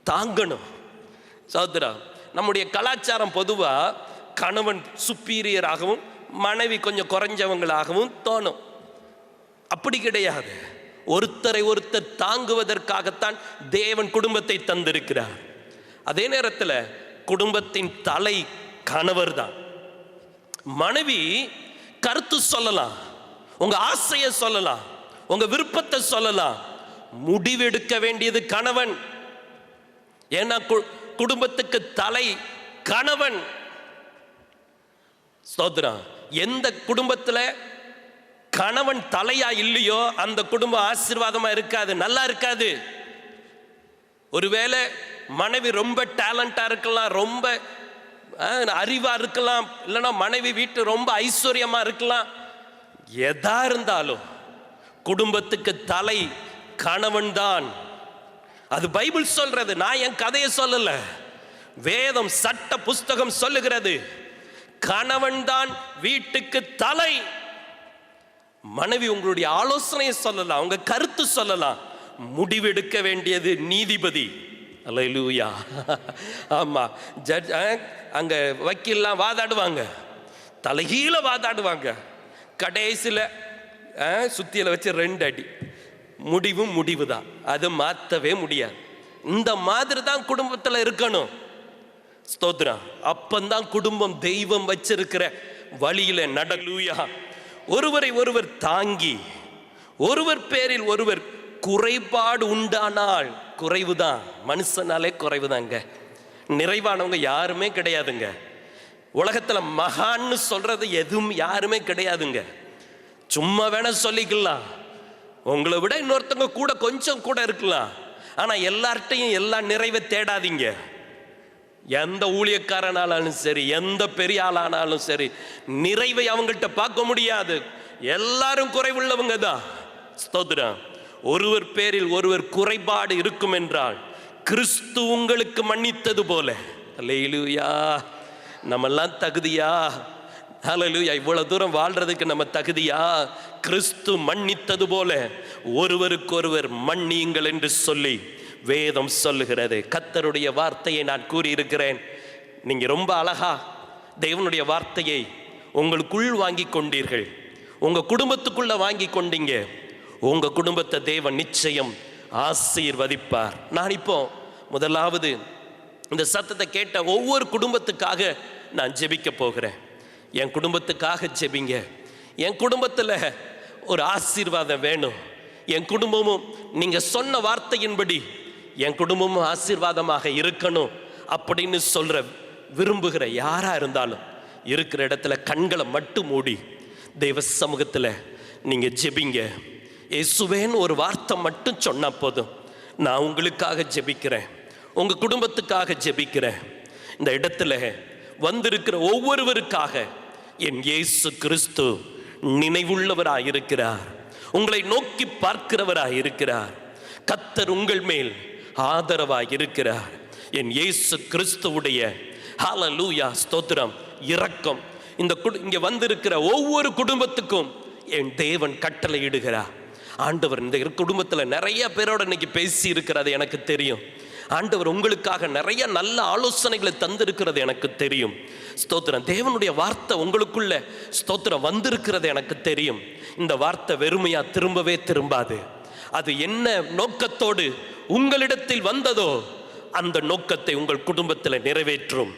தாங்கணும். சகோதரா, நம்முடைய கலாச்சாரம் பொதுவா கணவன் சுப்பீரியராகவும் மனைவி கொஞ்சம் குறைஞ்சவங்களாகவும் தோணும். அப்படி கிடையாது. ஒருத்தரை ஒருத்தர் தாங்குவதற்காகத்தான் தேவன் குடும்பத்தை தந்திருக்கிறார். அதே நேரத்தில் குடும்பத்தின் தலை கணவர் தான். மனைவி கருத்து சொல்லலாம், உங்க ஆசையை சொல்லலாம், உங்க விருப்பத்தை சொல்லலாம், முடிவெடுக்க வேண்டியது கணவன். ஏன்னா குடும்பத்துக்கு தலை கணவன். ஸ்தோத்திரம். எந்த குடும்பத்தில் கணவன் தலையா இல்லையோ அந்த குடும்பம் ஆசீர்வாதமா இருக்காது, நல்லா இருக்காது. ஒருவேளை மனைவி ரொம்ப டேலண்டா இருக்கலாம், ரொம்ப அறிவா இருக்கலாம், இல்லைன்னா மனைவி வீட்டு ரொம்ப ஐஸ்வர்யமா இருக்கலாம். எதா இருந்தாலும் குடும்பத்துக்கு தலை கணவன் தான். அது பைபிள் சொல்றது, நான் என் கதையை சொல்லல. வேதம் சட்ட புஸ்தகம் சொல்லுகிறது, கணவன் தான் வீட்டுக்கு தலை. மனைவி உங்களுடைய ஆலோசனையை சொல்லலாம், உங்க கருத்து சொல்லலாம், முடிவெடுக்க வேண்டியது நீதிபதி. அல்லேலூயா. ஆமா, ஜட்ஜ் அங்க வக்கீல்லாம் வாதாடுவாங்க, தலைகீழ வாதாடுவாங்க. கடைசியில் சுத்தியில வச்சு 2 அடி, முடிவு தான், அது மாற்றவே முடியாது. இந்த மாதிரி தான் குடும்பத்தில் இருக்கணும். ஸ்தோத்திரம். அப்பந்தான் குடும்பம் தெய்வம் வச்சிருக்கிற வழியில நடலூயா. ஒருவரை ஒருவர் தாங்கி, ஒருவர் பேரில் ஒருவர் குறைபாடு உண்டானால், குறைவுதான், மனுஷனாலே குறைவுதாங்க. நிறைவானவங்க யாருமே கிடையாதுங்க. உலகத்துல மகான்னு சொல்றது எதுவும் யாருமே கிடையாதுங்க. சும்மா வேணா சொல்லிக்கலாம், உங்களை விட இன்னொருத்தவங்க கூட கொஞ்சம் கூட இருக்கலாம். ஆனா எல்லார்ட்டையும் எல்லா நிறைவை தேடாதீங்க. எந்த ஊழியக்காரனாலும் சரி, எந்த பெரிய ஆளானாலும் சரி, நிறைவை அவங்கள்ட்ட பார்க்க முடியாது. எல்லாரும் குறைவுள்ளவங்க தான். ஸ்தோத்திரம். ஒருவர் பேரில் ஒருவர் குறைபாடு இருக்கும் என்றால் கிறிஸ்து உங்களுக்கு மன்னித்தது போல. அல்லேலூயா. நம்மெல்லாம் தகுதியா? ஹல்லேலூயா. இவ்வளவு தூரம் வாழ்றதுக்கு நம்ம தகுதியா? கிறிஸ்து மன்னித்தது போல ஒருவருக்கொருவர் மன்னியுங்கள் என்று சொல்லி வேதம் சொல்லுகிறது. கர்த்தருடைய வார்த்தையை நான் கூறியிருக்கிறேன். நீங்க ரொம்ப அழகா தேவனுடைய வார்த்தையை உங்களுக்குள் வாங்கி கொண்டீர்கள், உங்க குடும்பத்துக்குள்ள வாங்கி கொண்டீங்க. உங்க குடும்பத்தை தேவன் நிச்சயம் ஆசீர்வதிப்பார். நான் இப்போ முதலாவது இந்த சத்தத்தை கேட்ட ஒவ்வொரு குடும்பத்துக்காக நான் ஜெபிக்க போகிறேன். என் குடும்பத்துக்காக ஜெபிங்க. என் குடும்பத்தில் ஒரு ஆசீர்வாதம் வேணும். என் குடும்பமும் நீங்க சொன்ன வார்த்தையின்படி என் குடும்பமும் ஆசீர்வாதமாக இருக்கணும் அப்படின்னு சொல்ற விரும்புகிற யாரா இருந்தாலும் இருக்கிற இடத்துல கண்களை மட்டும் மூடி தெய்வ சமூகத்தில் நீங்க ஜெபிங்க. இயேசுவேன்னு ஒரு வார்த்தை மட்டும் சொன்னா போதும். நான் உங்களுக்காக ஜெபிக்கிறேன், உங்க குடும்பத்துக்காக ஜெபிக்கிறேன். இந்த இடத்துல வந்திருக்கிற ஒவ்வொருவருக்காக என் இயேசு கிறிஸ்து நினைவுள்ளவராய் இருக்கிறார், உங்களை நோக்கி பார்க்கிறவராய் இருக்கிறார். கர்த்தர் உங்கள் மேல் ஆதரவாய் இருக்கிறார். என் இயேசு கிறிஸ்துவுடைய ஹல்லேலூயா ஸ்தோத்திரம் இரக்கம் இங்க வந்திருக்கிற ஒவ்வொரு குடும்பத்துக்கும் என் தேவன் கட்டளை இடுகிறார். ஆண்டவர் இந்த குடும்பத்தில் நிறைய பேரோட இன்னைக்கு பேசி இருக்கிறது எனக்கு தெரியும். ஆண்டவர் உங்களுக்காக நிறைய நல்ல ஆலோசனைகளை தந்திருக்கிறது எனக்கு தெரியும். ஸ்தோத்திரம். தேவனுடைய வார்த்தை உங்களுக்குள்ள ஸ்தோத்திரம் வந்திருக்கிறது எனக்கு தெரியும். இந்த வார்த்தை வெறுமையா திரும்பவே திரும்பாது. அது என்ன நோக்கத்தோடு உங்களிடத்தில் வந்ததோ அந்த நோக்கத்தை உங்கள் குடும்பத்தில் நிறைவேற்றும்.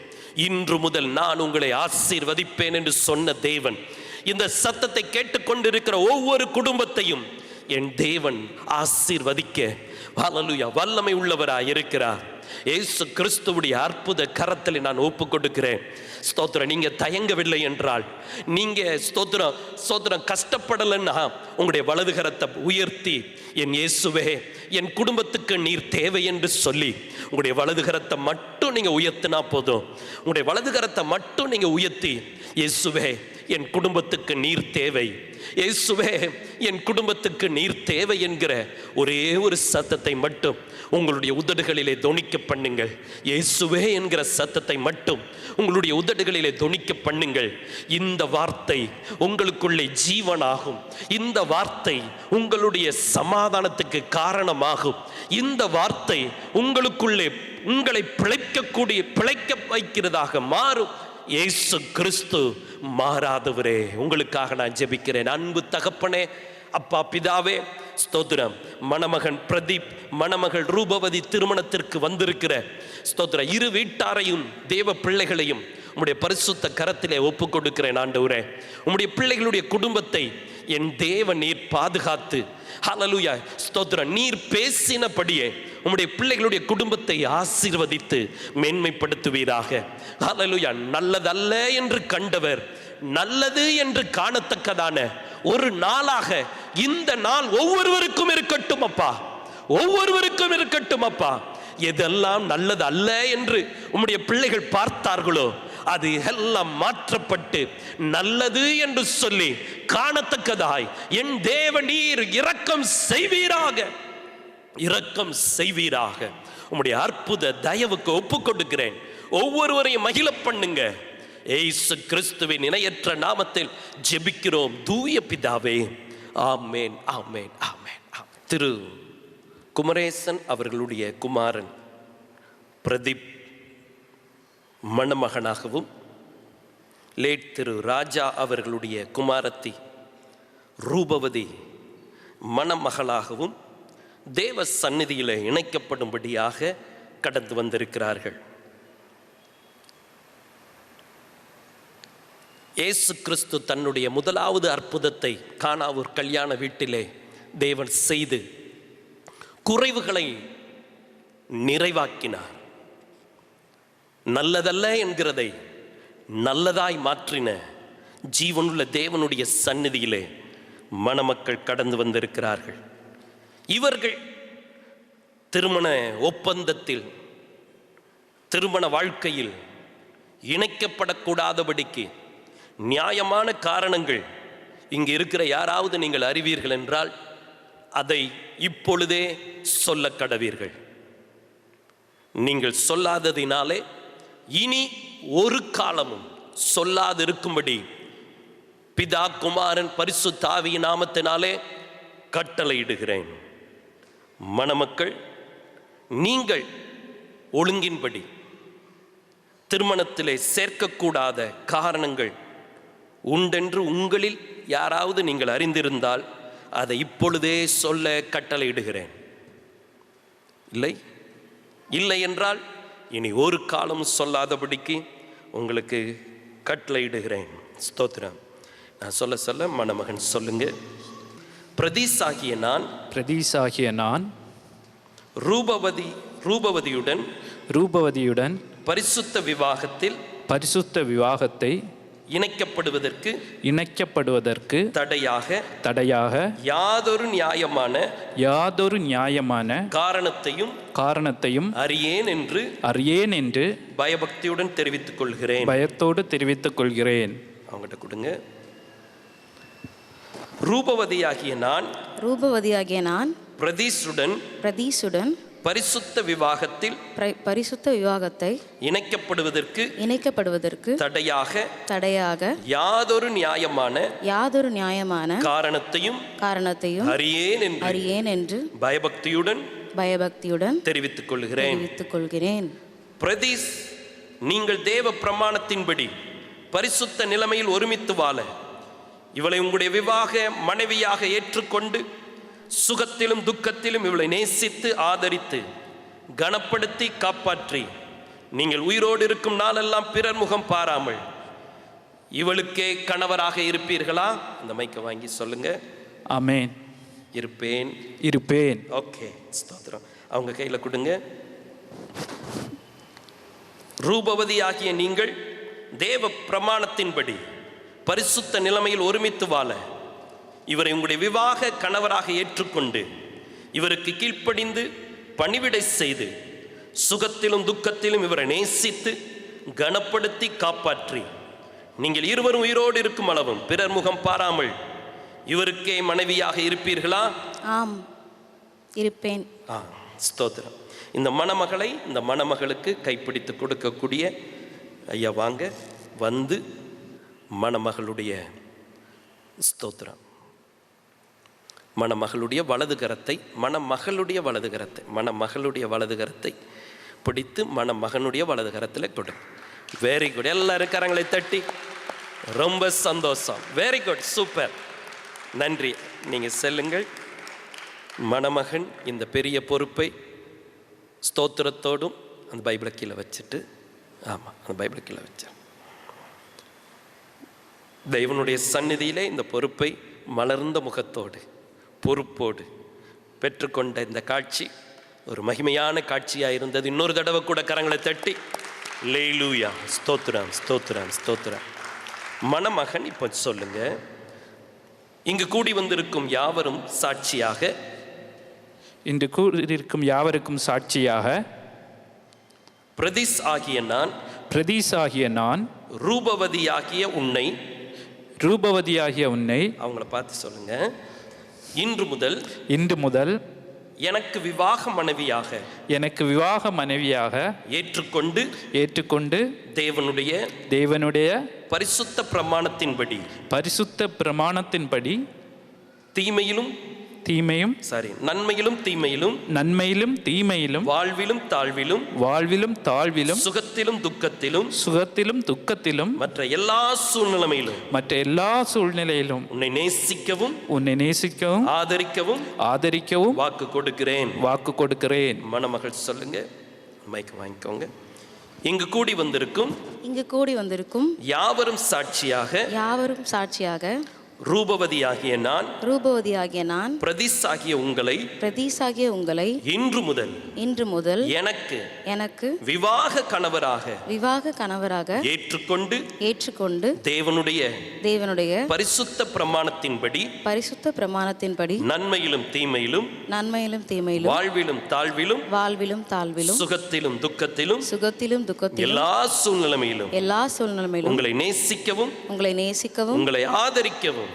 இன்று முதல் நான் உங்களை ஆசீர்வதிப்பேன் என்று சொன்ன தேவன் இந்த சத்தத்தை கேட்டுக்கொண்டிருக்கிற ஒவ்வொரு குடும்பத்தையும் என் தேவன் ஆசீர்வதிக்க ஹல்லேலூயா வல்லமை உள்ளவராய் இருக்கிறார். இயேசு கிறிஸ்துவுடைய அற்புத கரத்தில் நான் ஒப்பு கொடுக்கிறேன். ஸ்தோத்திரம். நீங்க தயங்கவில்லை என்றால், நீங்க ஸ்தோத்திரம் கஷ்டப்படலைன்னா உங்களுடைய வலது கரத்தை உயர்த்தி என் இயேசுவே என் குடும்பத்துக்கு நீர் தேவை என்று சொல்லி உங்களுடைய வலது கரத்தை மட்டும் நீங்க உயர்த்தினா போதும். உங்களுடைய வலது கரத்தை மட்டும் நீங்க உயர்த்தி இயேசுவே என் குடும்பத்துக்கு நீர் தேவை, இயேசுவே என் குடும்பத்துக்கு நீர் தேவை என்கிற ஒரே ஒரு சத்தத்தை மட்டும் உங்களுடைய உதடுகளிலே தொனிக்க பண்ணுங்கள். இயேசுவே என்கிற சத்தத்தை மட்டும் உங்களுடைய உதடுகளிலே தொனிக்க பண்ணுங்கள். இந்த வார்த்தை உங்களுக்குள்ளே ஜீவனாகும். இந்த வார்த்தை உங்களுடைய சமாதானத்துக்கு காரணமாகும். இந்த வார்த்தை உங்களுக்குள்ளே உங்களை பிழைக்க வைக்கிறதாக மாறும். இயேசு கிறிஸ்து மாறாதவரே, உங்களுக்காக நான் ஜெபிக்கிறேன். அன்பு தகப்பனே, அப்பா பிதாவே, ஸ்தோத்திரம். மணமகன் பிரதீப், மணமகள் ரூபவதி திருமணத்திற்கு வந்திருக்கிற ஸ்தோத்திரம் இரு வீட்டாரையும் தேவ பிள்ளைகளையும் உம்முடைய பரிசுத்த கரத்திலே ஒப்பு கொடுக்கிறேன் ஆண்டவரே. உம்முடைய பிள்ளைகளுடைய குடும்பத்தை என் தேவ நீர் பாதுகாத்து, ஹல்லேலூயா, ஸ்தோத்திரம், நீர் பேசினபடியே உம்முடைய பிள்ளைகளுடைய குடும்பத்தை ஆசீர்வதித்து மேன்மைப்படுத்துவீராக. ஹல்லேலூயா. நல்லதல்ல என்று கண்டவர் நல்லது என்று காணத்தக்கதான ஒரு நாளாக இந்த நாள் ஒவ்வொருவருக்கும் இருக்கட்டும் அப்பா, ஒவ்வொருவருக்கும் இருக்கட்டும் அப்பா. எதெல்லாம் நல்லது அல்ல என்று உம்முடைய பிள்ளைகள் பார்த்தார்களோ அது எல்லாம் மாற்றப்பட்டு நல்லது என்று சொல்லி காணத்தக்கதாய் என் தேவ நீர் இரக்கம் செய்வீராக, இரக்கம் செய்வீராக. உம்முடைய அற்புத தயவுக்கு ஒப்பு கொடுக்கிறேன். ஒவ்வொருவரையும் மகிழ பண்ணுங்க. இயேசு கிறிஸ்துவின் இணையற்ற நாமத்தில் ஜெபிக்கிறோம் தூய பிதாவே. ஆமேன், ஆமேன், ஆமேன். திரு குமரேசன் அவர்களுடைய குமாரன் பிரதீப் மணமகனாகவும், லேட் திரு ராஜா அவர்களுடைய குமாரத்தி ரூபவதி மணமகளாகவும் தேவ சந்நிதியில் இணைக்கப்படும்படியாக கடந்து வந்திருக்கிறார்கள். இயேசு கிறிஸ்து தன்னுடைய முதலாவது அற்புதத்தை கானாவூர் கல்யாண வீட்டிலே தேவன் செய்து குறைவுகளை நிறைவாக்கினார். நல்லதல்ல என்கிறதை நல்லதாய் மாற்றின ஜீவனுள்ள தேவனுடைய சந்நிதியிலே மணமக்கள் கடந்து வந்திருக்கிறார்கள். இவர்கள் திருமண ஒப்பந்தத்தில், திருமண வாழ்க்கையில் இணைக்கப்படக்கூடாதபடிக்கு நியாயமான காரணங்கள் இங்கு இருக்கிற யாராவது நீங்கள் அறிவீர்கள் என்றால் அதை இப்பொழுதே சொல்ல கடவீர்கள். நீங்கள் சொல்லாததினாலே இனி ஒரு காலமும் சொல்லாதிருக்கும்படி பிதா குமாரன் பரிசுத்த ஆவியின் நாமத்தினாலே கட்டளையிடுகிறேன். மணமக்கள், நீங்கள் ஒழுங்கின்படி திருமணத்திலே சேர்க்கக்கூடாத காரணங்கள் உண்டென்று உங்களில் யாராவது நீங்கள் அறிந்திருந்தால் அதை இப்பொழுதே சொல்ல கட்டளையிடுகிறேன். இல்லை என்றால் இனி ஒரு காலம் சொல்லாதபடிக்கு உங்களுக்கு கட்டளையிடுகிறேன். ஸ்தோத்திரம். நான் சொல்ல சொல்ல மணமகன் சொல்லுங்க. பிரதீஸாகிய நான் ரூபவதியுடன் பரிசுத்த விவாகத்தை இணைக்கப்படுவதற்கு தடையாக யாதொரு நியாயமான காரணத்தையும் அறியேன் என்று பயபக்தியுடன் தெரிவித்துக் கொள்கிறேன். அவங்ககிட்ட கொடுங்க. ரூபவதியாகிய நான் பிரதீஸுடன் பரிசுத்த விவாகத்தை இணைக்கப்படுவதற்கு தடையாக யாதொரு நியாயமான காரணத்தையும் அறியேன் என்று பயபக்தியுடன் தெரிவித்துக் கொள்கிறேன். பிரதீஸ், நீங்கள் தேவ பிரமாணத்தின்படி பரிசுத்த நிலைமையில் ஒருமித்து வாழ இவளை உங்களுடைய விவாக மனைவியாக ஏற்றுக்கொண்டு சுகத்திலும் துக்கத்திலும் இவளை நேசித்து ஆதரித்து கனப்படுத்தி காப்பாற்றி நீங்கள் உயிரோடு இருக்கும் நாளெல்லாம் பிறர் முகம் பாராமல் இவளுக்கே கணவராக இருப்பீர்களா? அந்த மைக்கை வாங்கி சொல்லுங்க. ஆமென். இருப்பேன். ஓகே, ஸ்தோத்திரம். அவங்க கையில கொடுங்க. ரூபவதியாகிய நீங்கள் தேவ பிரமாணத்தின்படி பரிசுத்த நிலைமையில் ஒருமித்து வாழ இவரை உங்களுடைய விவாக கணவராக ஏற்றுக்கொண்டு இவருக்கு கீழ்ப்படிந்து பணிவிடை செய்து சுகத்திலும் துக்கத்திலும் இவரை நேசித்து கனப்படுத்தி காப்பாற்றி நீங்கள் இருவரும் உயிரோடு இருக்கும் அளவும் பிறர் முகம் பாராமல் இவருக்கே மனைவியாக இருப்பீர்களா? ஆம், இருப்பேன். ஸ்தோத்திரம். இந்த மணமகளை இந்த மணமகளுக்கு கைப்பிடித்து கொடுக்கக்கூடிய ஐயா வாங்க, வந்து மணமகளுடைய ஸ்தோத்திரம், மணமகளுடைய வலதுகரத்தை மணமகளுடைய வலதுகரத்தை பிடித்து மணமகனுடைய வலதுகரத்தில் கொடு. Very good. எல்லாரும் கரங்களை தட்டி ரொம்ப சந்தோஷம். வெரி குட், சூப்பர், நன்றி. நீங்கள் செல்லுங்கள். மணமகன் இந்த பெரிய பொறுப்பை ஸ்தோத்திரத்தோடும் அந்த பைபிளை கீழே வச்சுட்டு, ஆமாம், அந்த பைபிளை கீழே வச்சு தெய்வனுடைய சந்நிதியிலே இந்த பொறுப்பை மலர்ந்த முகத்தோடு பொறுப்போடு பெற்றுக்கொண்ட இந்த காட்சி ஒரு மகிமையான காட்சியாக இருந்தது. இன்னொரு தடவை கூட கரங்களை தட்டி லேலூயா, ஸ்தோத்திரம், ஸ்தோத்திரம், ஸ்தோத்திரம். மணமகன் இப்போ சொல்லுங்க, இங்கு கூடி வந்திருக்கும் யாவரும் சாட்சியாக, இன்று கூடியிருக்கும் யாவருக்கும் சாட்சியாக, பிரதீஸ் ஆகிய நான் ரூபவதியாகிய உன்னை, அவங்கள பார்த்து சொல்லுங்க, இன்று முதல் எனக்கு விவாக மனைவியாக ஏற்றுக்கொண்டு தேவனுடைய பரிசுத்த பிரமாணத்தின்படி நன்மையிலும் தீமையிலும் வாழ்விலும் தாழ்விலும் சுகத்திலும் துக்கத்திலும் மற்ற எல்லா சூழ்நிலையிலும் உன்னை நேசிக்கவும் ஆதரிக்கவும் வாக்கு கொடுக்கிறேன். மணமகள் சொல்லுங்க, மைக் வாங்கிக்கோங்க. இங்கு கூடி வந்திருக்கும் யாவரும் சாட்சியாக ரூபவதியாகிய நான் பிரதீஸாகிய உங்களை இன்று முதல் எனக்கு விவாக கணவராக ஏற்றுக்கொண்டு தேவனுடைய பரிசுத்த பிரமாணத்தின்படி நன்மையிலும் தீமையிலும் வாழ்விலும் தாழ்விலும் சுகத்திலும் துக்கத்திலும் எல்லா சூழ்நிலையிலும் உங்களை நேசிக்கவும் உங்களை ஆதரிக்கவும்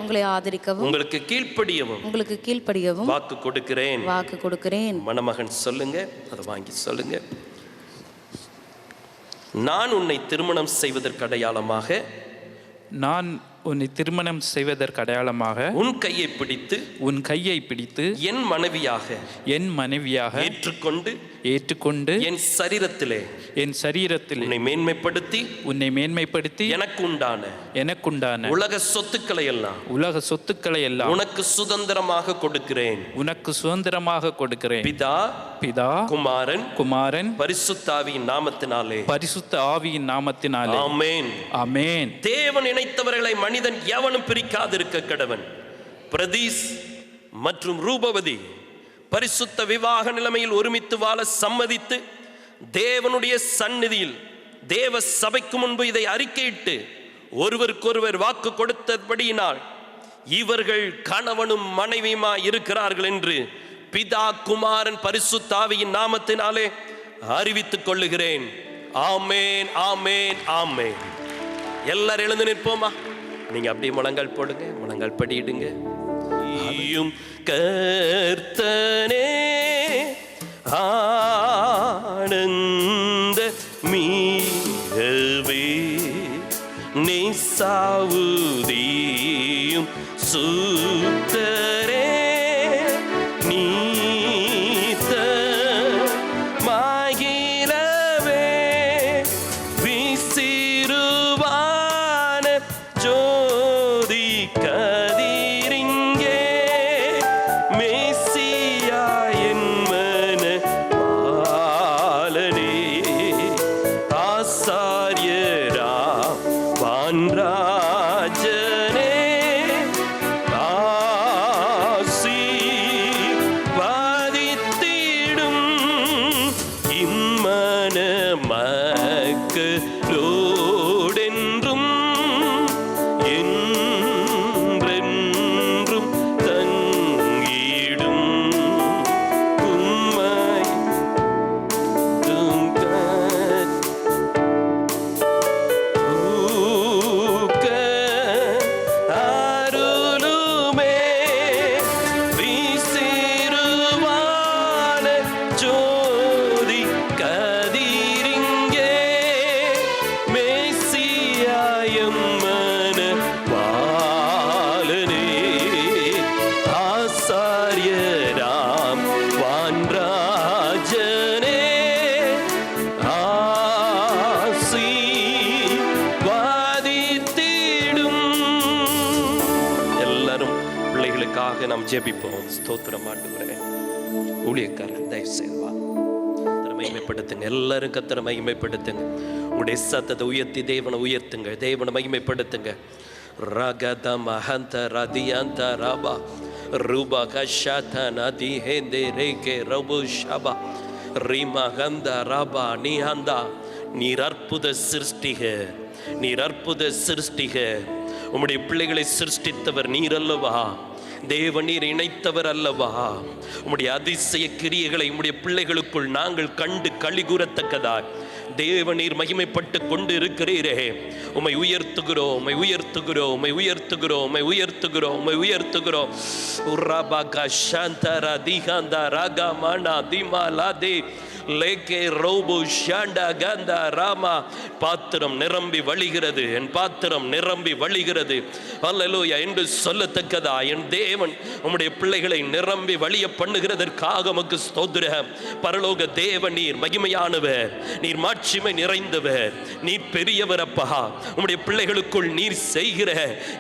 உங்களுக்கு கீழ்ப்படியவும் வாக்கு கொடுக்கிறேன். மணமகன் சொல்லுங்க, அதை வாங்கி சொல்லுங்க. நான் உன்னை திருமணம் செய்வதற்கு அடையாளமாக உன் கையை பிடித்து என் மனைவியாக ஏற்றுக்கொண்டு என் சரீரத்திலே உன்னை மேன்மைப்படுத்தி எனக்குண்டான உலக சொத்துக்களை எல்லாம் உனக்கு சுதந்திரமாக கொடுக்கிறேன். பிதா குமாரன் பரிசுத்த ஆவியின் நாமத்தினாலே ஆமென். தேவன் இணைத்தவர்களை மனிதன் எவனும் பிரிக்காதிருக்க கடவன். பிரதீஸ் மற்றும் ரூபவதி பரிசுத்த விவாக நிலைமையில் ஒருமித்து வாழ சம்மதித்து தேவனுடைய சந்நிதியில் தேவ சபைக்கு முன்பு இதை அறிக்கையிட்டு ஒருவருக்கொருவர் வாக்கு கொடுத்தபடியினால் இவர்கள் கணவனும் மனைவியுமாய் இருக்கிறார்கள் என்று பிதா குமாரன் பரிசுத்த ஆவியின் நாமத்தினாலே அறிவித்துக் கொள்ளுகிறேன். ஆமென், ஆமென், ஆமென். எல்லாரும் எழுந்து நிற்போமா? நீங்க அப்படியே முழங்கால் போடுங்க, முழங்கால் படியிடுங்க. கர்த்தனே ஆனந்த மீகவே நேசாவுதியும் சுத்தரே நீத்த மாகிலவே விசிறுவான ஜோதி கதிரிங்கே மேசியா என் மன பாலனே ஆசாரியரா வான்ராஜனே ஆசீர்வதித்திடும் இம்மன மக்களோடென்றும் என்றென்றும் தங்கிடும் உம்மை ஜெபிப்போம். ஸ்தோத்திரம் ஆண்டவரே. ஊழியக்காரர் தயவு செய்து வா. மகிமைப்படுத்துங்க. எல்லாரும் கர்த்தரை மகிமைப்படுத்துங்க. உங்களுடைய சத்தத்தை உயர்த்தி தேவனை உயர்த்துங்க. தேவனை மகிமைப்படுத்துங்க. ரகத மஹந்த ரதியந்த ரபா ரூபா கஷாத நதி ஹேந்தே ரேகே ரபு ஷபா ரீமகந்த ரபா நீஹந்தா. நீர் அற்புத சிருஷ்டிக, நீர் அற்புத சிருஷ்டிக. உம்முடைய பிள்ளைகளை சிருஷ்டித்தவர் நீர் அல்லவா? தேவநீர் இணைத்தவர் அல்லவா? உம்முடைய அதிசய கிரியைகளை உம்முடைய பிள்ளைகளுக்குள் நாங்கள் கண்டு களி கூறத்தக்கதாய் தேவநீர் மகிமைப்பட்டு கொண்டு இருக்கிறீரே. உம்மை உயர்த்துகிறோம், உம்மை உயர்த்துகிறோம், உம்மை உயர்த்துகிறோம், உம்மை உயர்த்துகிறோம், உம்மை உயர்த்துகிறோம். உராபாகா சாந்தரா திகாந்தா ராகா மானா திமாலாதே லேகே ரோபு ஷாண்டா கந்தா ராமா. பாத்திரம் நிரம்பி வழிகிறது, என் பாத்திரம் நிரம்பி வழிகிறது அல்லேலூயா என்று சொல்லத்தக்கதா என் தேவன் உம்முடைய பிள்ளைகளை நிரம்பி வழிய பண்ணுகிறதற்காக உமக்கு ஸ்தோத்திரம். பரலோக தேவன் நீர் மகிமையானவர், நீர் மாட்சிமை நிறைந்தவர், நீர் பெரியவர் அப்பா. உம்முடைய பிள்ளைகளுக்குள் நீர் செய்கிற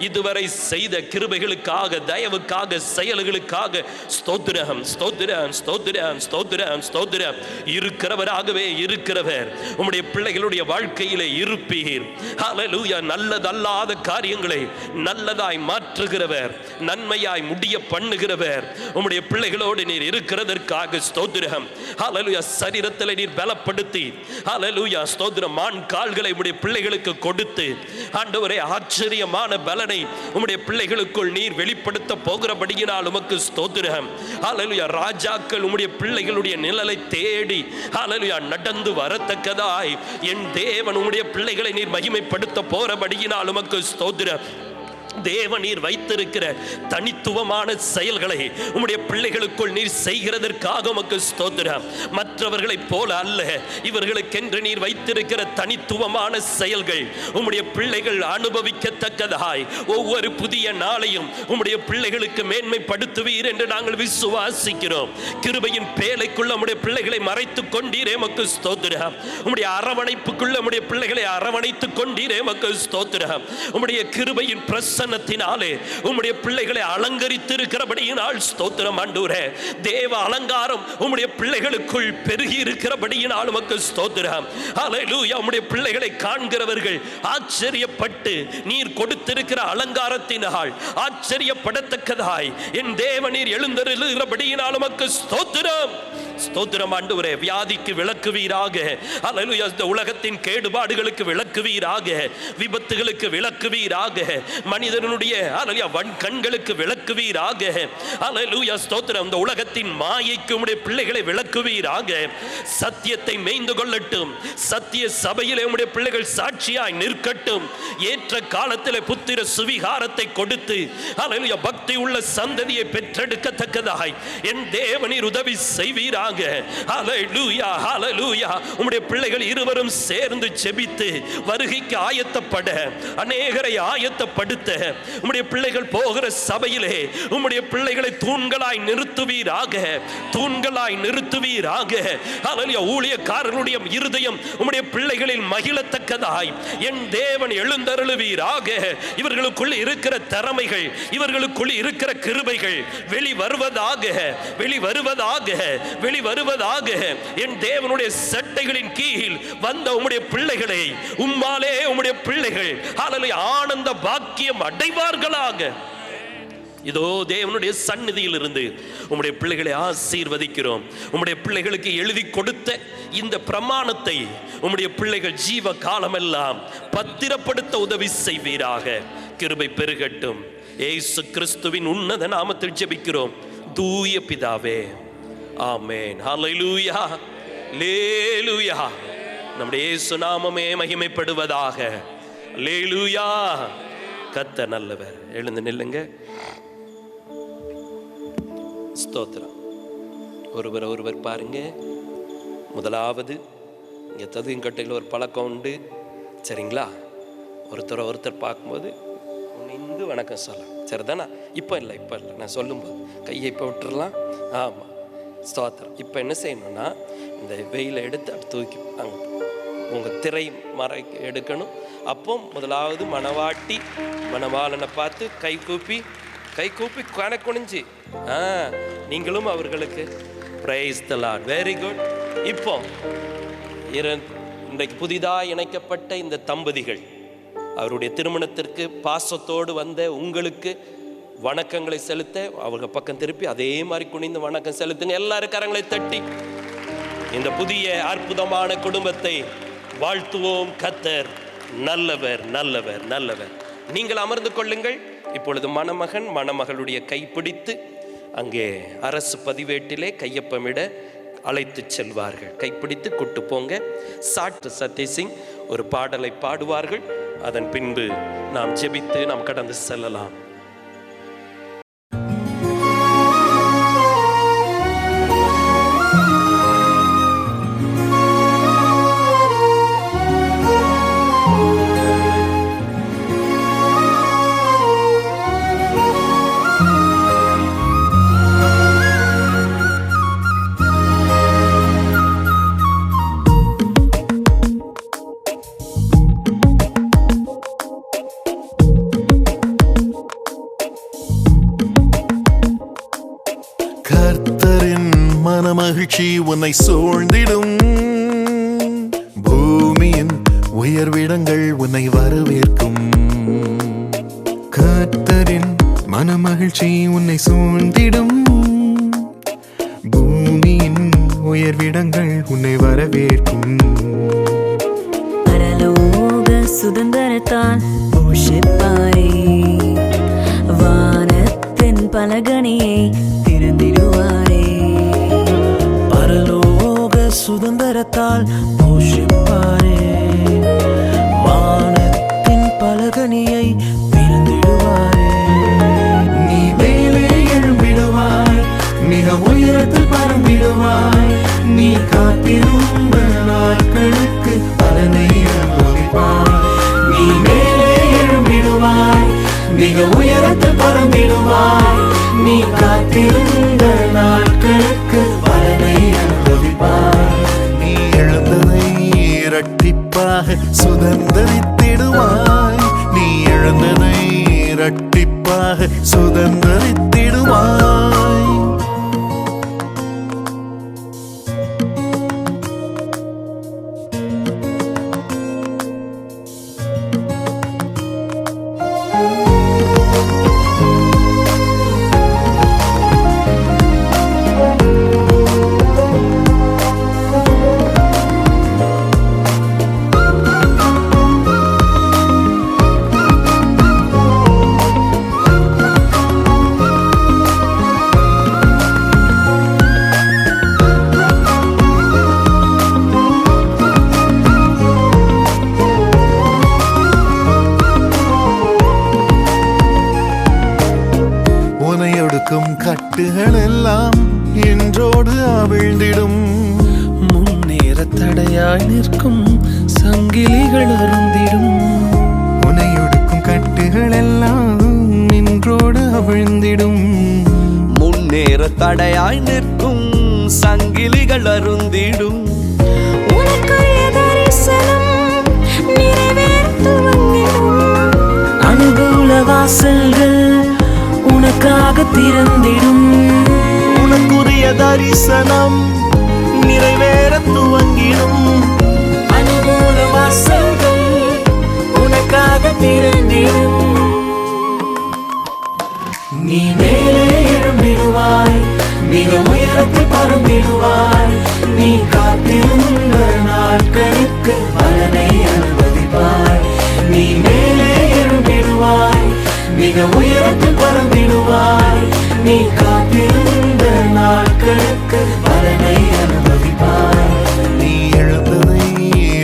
இதுவரை செய்த கிருபைகளுக்காக, தயவுக்காக, செயல்களுக்காக ஸ்தோத்திரம், ஸ்தோத்திரம், ஸ்தோத்திரம், ஸ்தோத்திரம், ஸ்தோத்திரம். இருக்கிறவராகவே இருக்கிறவர் உம்முடைய பிள்ளைகளுடைய வாழ்க்கையிலே இருப்பீர். ஹல்லேலூயா. நல்லதல்லாத காரியங்களை நல்லதாய் மாற்றுகிறவர், நன்மையாய் முடிய பண்ணுகிறவர் உம்முடைய பிள்ளைகளோடு நீர் இருக்கிறதற்காக ஸ்தோத்திரம். ஹல்லேலூயா. சரீரத்தில் நீர் பலப்படுத்தி, ஹல்லேலூயா ஸ்தோத்திரம், மான் கால்களை உம்முடைய பிள்ளைகளுக்கு கொடுத்து ஆண்டவரே ஆச்சரியமான பலனை உம்முடைய பிள்ளைகளுக்குள் நீர் வெளிப்படுத்த போகிறபடியினால் உமக்கு ஸ்தோத்திரம். ஹல்லேலூயா. ராஜாக்கள் உம்முடைய பிள்ளைகளுடைய நிழலை தேடி ஹல்லேலூயா நடந்து வரத்தக்கதாய் என் தேவன் உம்முடைய பிள்ளைகளை நீர் மகிமைப்படுத்த போறபடியினால் உமக்கு ஸ்தோத்திரம். தேவநீர் வைத்திருக்கிற தனித்துவமான செயல்களை உம்முடைய பிள்ளைகளுக்குள் நீர் செய்கிறதற்காக உமக்கு ஸ்தோத்திரம். மற்றவர்களைப் போல அல்ல, இவர்களுக்கென்று நீர் வைத்திருக்கிற தனித்துவமான செயல்கள் உம்முடைய பிள்ளைகள் அனுபவிக்கத்தக்கதாய் ஒவ்வொரு புதிய நாளையும் உம்முடைய பிள்ளைகளுக்கு மேன்மைப்படுத்துவீர் என்று நாங்கள் விசுவாசிக்கிறோம். கிருபையின் பேழைக்குள்ள உம்முடைய பிள்ளைகளை மறைத்துக் கொண்டீரே உமக்கு ஸ்தோத்திரம். உம்முடைய அரவணைப்புக்குள்ள உம்முடைய பிள்ளைகளை அரவணைத்துக் கொண்டீரே உமக்கு ஸ்தோத்திரம். உம்முடைய கிருபையின் பிரசன்னத்தினாலே உம்முடைய பிள்ளைகளை அலங்கரித்து இருக்கிறபடியினால் ஸ்தோத்திரம் ஆண்டவரே. தேவ அலங்காரம் உம்முடைய பிள்ளைகளுக்குள் பெருகி இருக்கிறபடியினால் உமக்கு ஸ்தோத்திரம். ஹல்லேலூயா. உம்முடைய பிள்ளைகளை காண்கிறவர்கள் ஆச்சரியப்பட்டு நீர் கொடுத்திருக்கிற அலங்காரத்தினால் ஆச்சரியப்படத்தக்கதாய் என் தேவநீர் எழுந்தருளுகிறபடியினால் உமக்கு ஸ்தோத்திரம். ஸ்தோத்திரம் ஆண்டவரே. வியாதிக்கு விலக்குவீராக. ஹல்லேலூயா. இந்த உலகத்தின் கேடுபாடுகளுக்கு விலக்குவீராக, விபத்துகளுக்கு விலக்குவீராக, மனிதனுடைய ஹல்லேலூயா கண்களுக்கு விலக்குவீராக. ஹல்லேலூயா ஸ்தோத்திரம். இந்த உலகத்தின் மாயைக்கு உம்முடைய பிள்ளைகளை விலக்குவீராக. சத்தியத்தை மேய்ந்து கொள்ளட்டும். சத்திய சபையிலே உம்முடைய பிள்ளைகள் சாட்சியாய் நிற்கட்டும். ஏற்ற காலத்திலே புத்திர சுவிகாரத்தை கொடுத்து ஹல்லேலூயா பக்தி உள்ள சந்ததியை பெற்றெடுக்கத்தக்கதாய் என் தேவனீர் உதவி செய்வீராக. ஹல்லேலூயா, ஹல்லேலூயா. உம்முடைய பிள்ளைகள் இருவரும் சேர்ந்து ஜெபித்து வருகைக்கு ஆயத்தப்பட, அநேகரை ஆயத்தப்படுத்த உம்முடைய பிள்ளைகள் போகிற சபையிலே உம்முடைய பிள்ளைகளை தூண்களாய் நிறுத்துவீராக, தூண்களாய் நிறுத்துவீராக. ஹல்லேலூயா. ஊழியக்காரர்களுடைய இருதயம் உம்முடைய பிள்ளைகளில் மகிழத்தக்கதாய் என் தேவன் எழுந்தருளுவீராக. இவர்களுக்குள் இருக்கிற திறமைகள், இவர்களுக்குள் இருக்கிற கிருபைகள் வெளிவருவதாக, வெளிவருவதாக, வெளிவருவதாக. என் தேவனுடைய சட்டைகளின் கீழ் வந்த உம்முடைய பிள்ளைகளை உம்மாலே உம்முடைய பிள்ளைகள் ஹல்லேலூயா ஆனந்த பாக்கியம் அடைவார்களாக. இதோ தேவனுடைய சந்நிதியில் இருந்து உம்முடைய பிள்ளைகளை ஆசீர்வதிக்கிறோம். உம்முடைய பிள்ளைகளுக்கு எழுதி கொடுத்த இந்த பிரமாணத்தை உம்முடைய பிள்ளைகள் ஜீவ காலமெல்லாம் பத்திரப்படுத்த உதவி செய்வீராக. கிருபை பெருகட்டும். இயேசு கிறிஸ்துவின் உன்னத நாமத்தில் ஜெபிக்கிறோம் தூய பிதாவே, ஆமென். ஹல்லேலூயா, அல்லேலூயா. நம்முடைய இயேசு நாமமே மகிமைப்படுவதாக. அல்லேலூயா. கர்த்தர் நல்லவர். எழுந்து நில்லுங்க. ஸ்தோத்திரம். ஒருவர் பாருங்க. முதலாவது இங்கே ததுங்கட்டையில் ஒரு பழக்கம் உண்டு, சரிங்களா? ஒருத்தர் பார்க்கும்போது இந்து வணக்கம் சொல்லலாம், சரிதானா? இப்போ இல்லை நான் சொல்லும்போது கையை இப்போ விட்டுறலாம். ஆமாம், ஸ்தோத்திரம். இப்போ என்ன செய்யணும்னா இந்த வெயிலை எடுத்து அப்படி தூக்கி அங்கே உங்கள் திரை மறை எடுக்கணும். அப்போ முதலாவது மணவாட்டி மணவாளனை பார்த்து கை கூப்பி கை கூப்பி குனிஞ்சு நீங்களும் அவர்களுக்கு praise the Lord. Very good. இப்போ இன்றைக்கு புதிதாக இணைக்கப்பட்ட இந்த தம்பதிகள் அவருடைய திருமணத்திற்கு பாசத்தோடு வந்த உங்களுக்கு வணக்கங்களை செலுத்த அவங்க பக்கம் திருப்பி அதே மாதிரி குனிந்து வணக்கம் செலுத்துங்க. எல்லாரும் கரங்களை தட்டி இந்த புதிய அற்புதமான குடும்பத்தை வாழ்த்துவோம். கர்த்தர் நல்லவர், நல்லவர், நல்லவர். நீங்கள் அமர்ந்து கொள்ளுங்கள். இப்பொழுது மணமகன் மணமகளுடைய கைப்பிடித்து அங்கே அரசு பதிவேட்டிலே கையொப்பமிட அழைத்து செல்வார்கள். கைப்பிடித்து கூட்டு போங்க. சாட்டு சத்யசிங் ஒரு பாடலை பாடுவார்கள். அதன் பின்பு நாம் ஜெபித்து நாம் கடந்து செல்லலாம். கர்த்தரின் மனமகிழ்ச்சி உன்னை சூழ்ந்திடும். பூமியின் உயர்விடங்கள் உன்னை வரவேற்கும். கர்த்தரின் மனமகிழ்ச்சி உன்னை சூழ்ந்திடும். பூமியின் உயர்விடங்கள் உன்னை வரவேற்கும். பரலோக சுதந்திரத்தால் போஷிப்பாரே, வானத்தின் பலகணியை திறந்திடுவாரே. பரலோக சுதந்திரத்தால் போஷிப்பாரே, வானத்தின் பலகணியை திறந்திடுவாரே. நீ மேலே எழும்பிடுவாய், மிக உயரத்தில் பறந்திடுவாய். நீ காத்திருந்த நாட்களுக்கு பலனை அனுபவிப்பாய். நீ மேலே எழும்பிடுவாய், மிக உயரத்தில் பறந்திடுவாய். நீ காத்திருந்த நாட்களுக்கு பலனை அனுபவிப்பாய். நீ எழுந்ததை இரட்டிப்பாக சுதந்தரித்திடுவாய். நீ எழுந்ததை இரட்டிப்பாக சுதந்தரித்திடுவாய். கட்டுகள் எல்லாம் என்றோடு அவிழ்ந்திடும். முன்னேற தடையாய் நிற்கும் சங்கிலிகள் அருந்திடும். உனையொடுக்கும் கட்டுகள் எல்லாம் நின்றோடு அவிழ்ந்திடும். முன்னேற தடையாய் நிற்கும் சங்கிலிகள் அருந்திடும். அனுகூல வாசல்கள் உனக்காக திறந்திடும். உனக்குரிய தரிசனம் நிறைவேற துவங்கிடும். அனுகூல வாசல்கள் உனக்காக திறந்திடும். நீ மேலே எழும்பிடுவாய், மிக உயரத்தில் பறந்திடுவாய். நீ காத்திருந்த நாட்களுக்கு பலனை அனுபவிப்பாய். நீ மேலே எழும்பிடுவாய், மிக உயரத்தில் பறந்திடுவாய். நீ காத்திருந்த நாட்களுக்கு பலனை அனுபவிப்பாய். நீ எழுந்ததை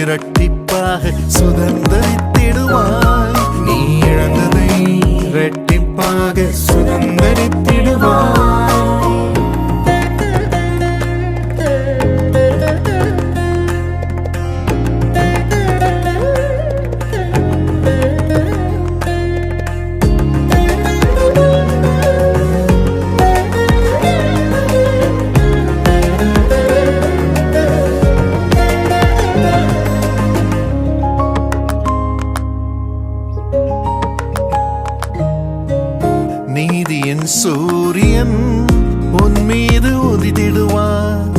இரட்டிப்பாக சுதந்தரித்திடுவாய். நீ இழந்ததை இரட்டிப்பாக சுதந்தரித்திடுவாய். சூரியன் உன் மீது உதித்திடுவார்.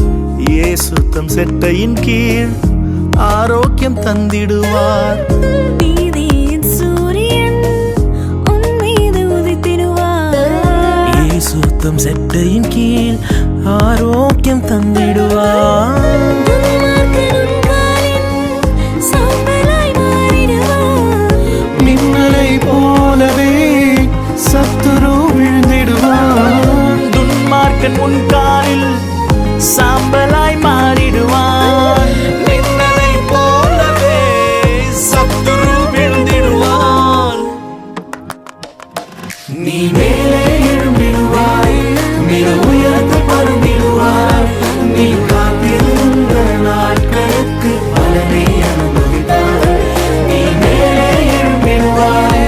இயேசுத்தம் செட்டையின் கீழ் ஆரோக்கியம் தந்திடுவார். நீதியின் சூரியன் உன் மீது உதித்திடுவார். இயேசுத்தம் செட்டையின் கீழ் ஆரோக்கியம் தந்திடுவார். மின்னலை போலவே சத்துரு விழுந்திடுவான். துன்மார்க்கன் உன் காலில் சாம்பலாய் மாறிடுவான். மின்னலை போலவே சத்துரு விழுந்திடுவான். நீ மேலே எழும்பிடுவாய், மிக உயரத்தில் பறந்திடுவாய். நீ காத்திருந்த நாட்களுக்கு பலனை அனுபவிப்பாய். நீ மேலே எழும்பிடுவாய்,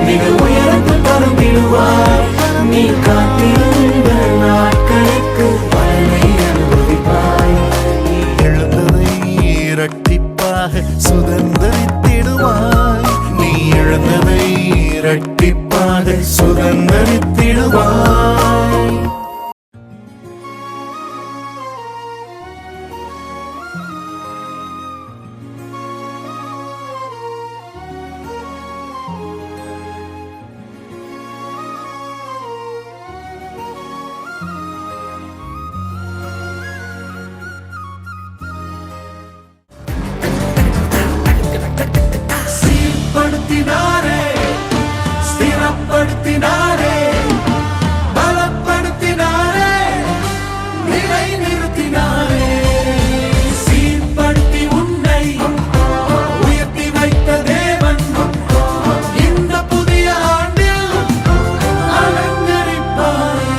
மிக உயரத்தில் பறந்திடுவாய். நீ காத்திருந்த நாட்களுக்கு பலனை அனுபவிப்பாய். எழுந்ததை இரட்டிப்பாக சுதந்தரித்திடுவாய். நீ எழுந்ததை இரட்டிப்பாக சுதந்தரித்திடுவாய். சீர்படுத்தினாரே, ஸ்திரப்படுத்தினாரே, பலப்படுத்தினாரே, நிலை நிறுத்தினாரே. சீர்படுத்தி உன்னை உயர்த்தி வைத்த தேவன் இந்த புதிய ஆண்டில் அலங்கரிப்பாரே.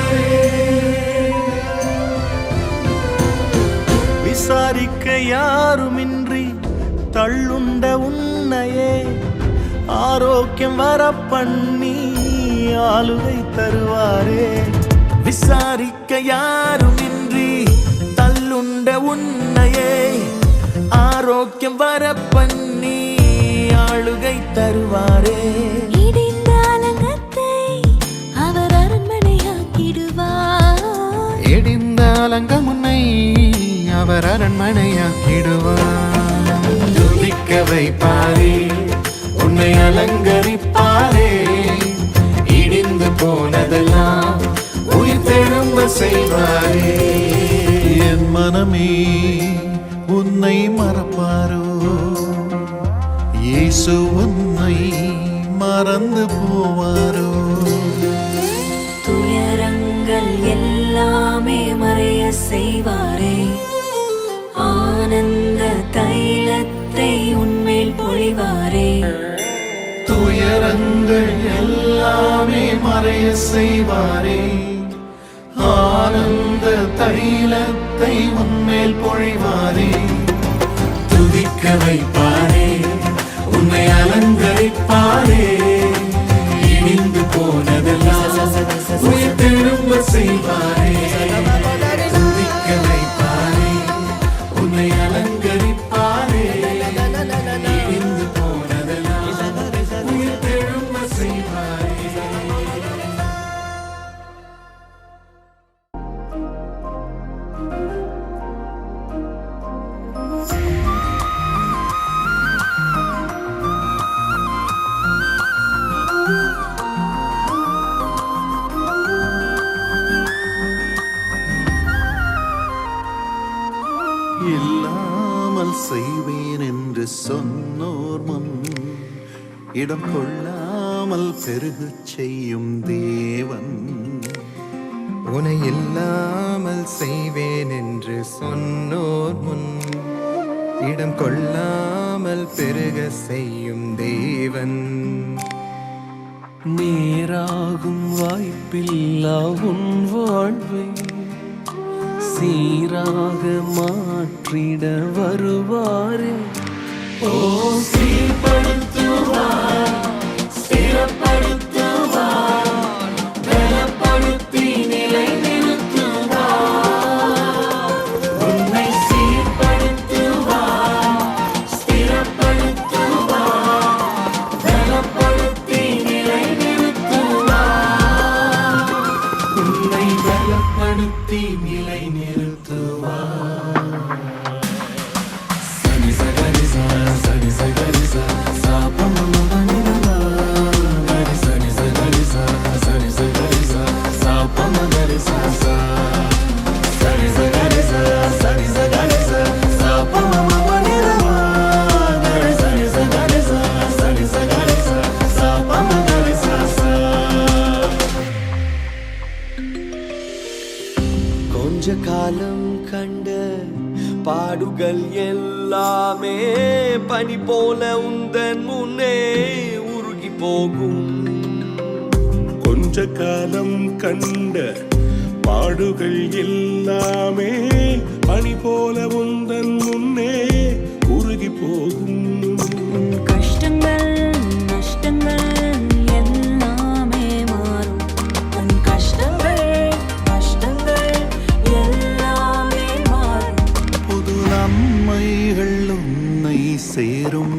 விசாரிக்க யாருமின்றி தள்ளுண்ட உன்னையே ஆரோக்கியம் வர பண்ணி ஆளுகை தருவாரே. விசாரிக்க யாருமின்றி தள்ளுண்ட உன்னையே ஆரோக்கியம் வர பண்ணி ஆளுகை தருவாரே. இடிந்த அலங்கத்தை அவர் அரண்மனையாக்கிடுவார். இடிந்த அலங்கம் உன்னை அவர் அரண்மனையாக்கிடுவார். துதிக்க வைப்பாரே, உன்னை அலங்கரிப்பாரே. இடிந்து போனதெல்லாம் உயிர் தெழும்ப செய்வாரே. என் மனமே உன்னை மறப்பாரோ? இயேசு உன்னை மறந்து போவாரோ? துயரங்கள் எல்லாமே மறைய செய்வாரே. ஆனந்த தைலத்தை உன்மேல் பொழிவாரே. துயரங்கள் எல்லாமே மறைய செய்வாரே. ஆனந்த தைலத்தை உன்மேல் பொழிவாரே. துதிக்க வைப்பாரே, உன்னை அலங்கரிப்பாரே. இடிந்து போனதெல்லாம் உயிர் திரும்ப செய்வாரே. துதிக்க வைப்பாரே, உன்னை அலங்கரிப்பாரே. இடிந்து போனதெல்லாம் உயிர் திரும்ப செய்வாரே. இல்லாமல் செய்வேன் என்று சொன்னோர் முன் இடம் கொள்ளாமல் பெருகச் செய்யும் தேவன். உனை இல்லாமல் செய்வேன் என்று சொன்னோர் முன் இடம் கொள்ளாமல் பெருக செய்யும் தேவன். நேராகும் வாய்ப்பில்லா உன் வாழ்வை சீராக மாற்றிட வருவாரே. ஓ சீர்படுத்துவார், ஸ்திரப்படுத்துவார், பலப்படுத்தி நிலை நிறுத்துவார். உன்னை சீர்படுத்துவார், ஸ்திரப்படுத்துவார், பலப்படுத்தி நிலை நிறுத்துவார். பாடுகள் எல்லாமே பனி போல உந்தன் முன்னே உருகி போகும். கொஞ்ச காலம் கண்ட பாடுகள் எல்லாமே பனி போல உந்தன் முன்னே உருகி போகும். கஷ்டங்கள் நஷ்டங்கள் எல்லாமே மாறும். உன் கஷ்டங்கள் நஷ்டங்கள் எல்லாமே மாறும். புது நன்மைகள் உன்னை சேரும்.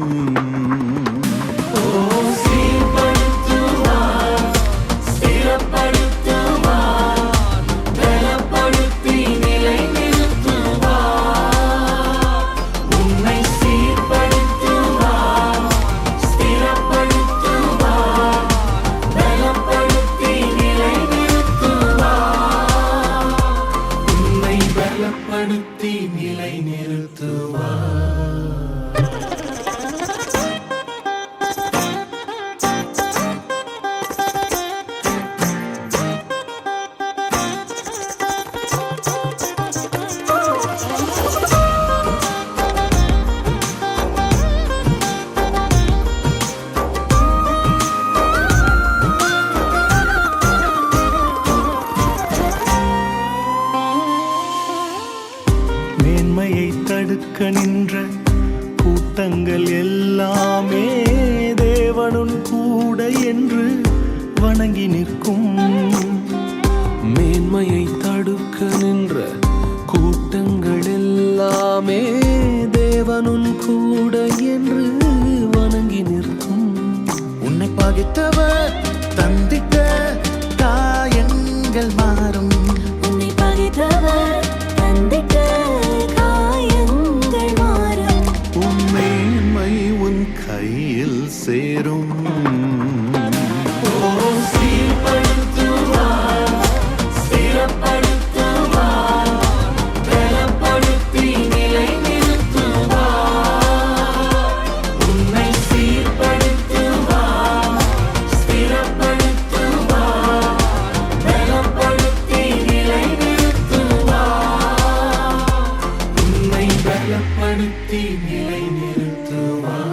பலப்படுத்தி நிலை நிறுத்துவார். மேன்மையை தடுக்க நின்ற கூட்டங்கள் எல்லாமே தேவனுன் கூட என்று வணங்கி நிற்கும். மேன்மையை தடுக்க நின்ற கூட்டங்கள் எல்லாமே தேவனுன் கூட என்று வணங்கி நிற்கும். உன்னை பகைத்தவர் தந்திட்ட காயங்கள் மாறும். உன்னை பகைத்தவர் தந்திட்ட காயங்கள் மாறும். உன் மேன்மை உன் கையில் சேரும். பலப்படுத்தி நிலை நிறுத்துவார்.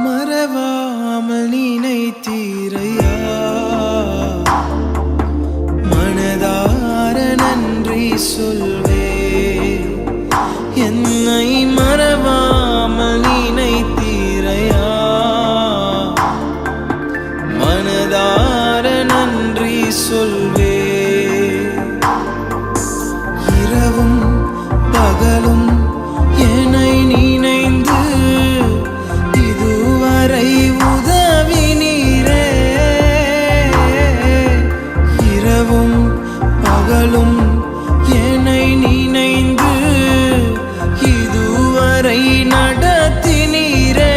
மறவாமல் நினைத்தீரையா, மனதார நன்றி சொல்வே. என்னை மறவாமல் நினைத்தீரையா, மனதார நன்றி சொல்வே. இரவும் பகலும் என்னை நினைந்து இதுவரை உதவி நீரே. இரவும் பகலும் என்னை நினைந்து இதுவரை நடத்தி நீரே.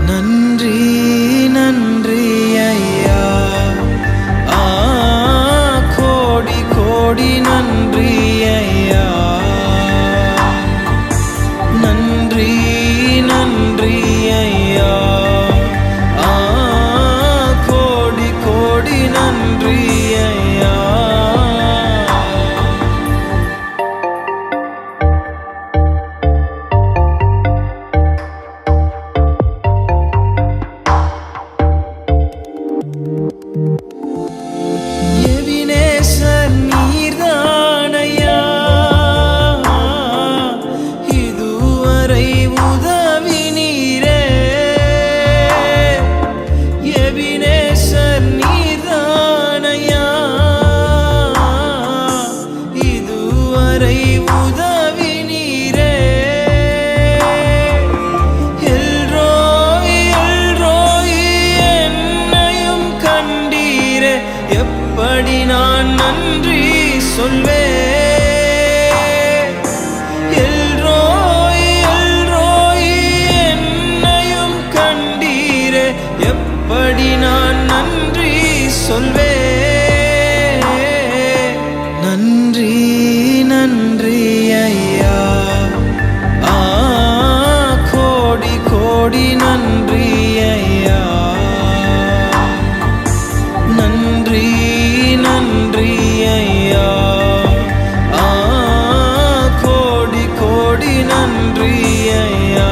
நன்றி நன்றி ஐயா, கோடி கோடி நன்றி ஐயா. நன்றி நன்றி ஐயா, கோடி கோடி நன்றி ஐயா. எபினேசர் நீர்தானையா, இதுவரை உதவி நீரே. கண்டீரே, எப்படி நான் நன்றி சொல்வேன்? எல்ரோய் எல்ரோய் என்னையும் கண்டீரே, எப்படி நான் நன்றி சொல்வேன்? நன்றி நன்றி ஐயா, கோடி கோடி நன்றி ஐயா. நன்றி நன்றி ஐயா, கோடி கோடி நன்றி ஐயா.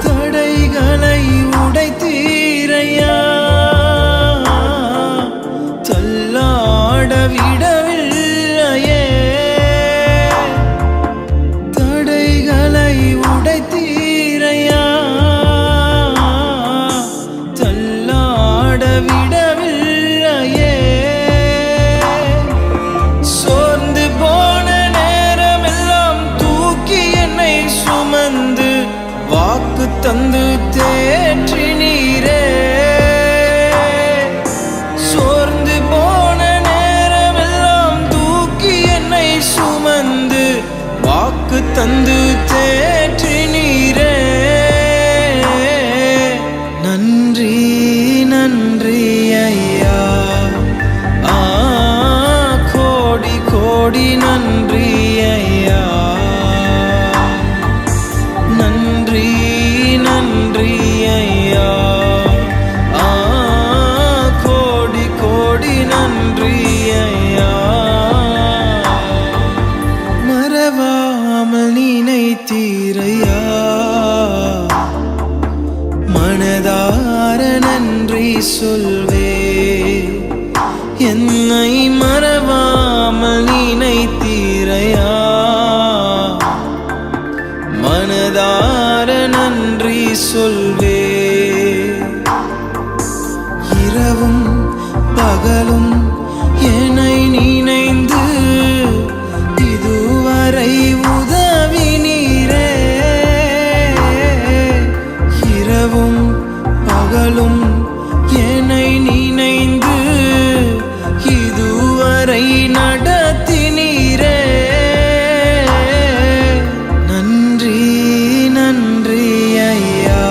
தடைகளை உடைத்தீரையா, தள்ளாட விடவில்லையே. தடைகளை உடைத்தீரையா, தள்ளாட விடவில்லையே. சோர்ந்து போன நேரமெல்லாம் தூக்கி என்னை சுமந்து வாக்கு தந்து தேற்றினீரே. சோர்ந்து போன நேரமெல்லாம் தூக்கி என்னை சுமந்து வாக்கு தந்து தேற்றினீரே. நன்றி நன்றி ஐயா, கோடி கோடி நன்றி ஐயா. நன்றி நன்றி ஐயா, கோடி கோடி நன்றி ஐயா. மறவாமல் நினைத்தீரையா, மனதார நன்றி சொல்வே. என்னை மறவாமல் நினைத்தீரையா, மனதார நன்றி சொல்வே. இரவும் பகலும் என்னை நினைந்து இதுவரை உதவினீரே. இரவும் பகலும் என்னை நினைந்து இதுவரை நடத்தினீரே. நன்றி நன்றி ஐயா,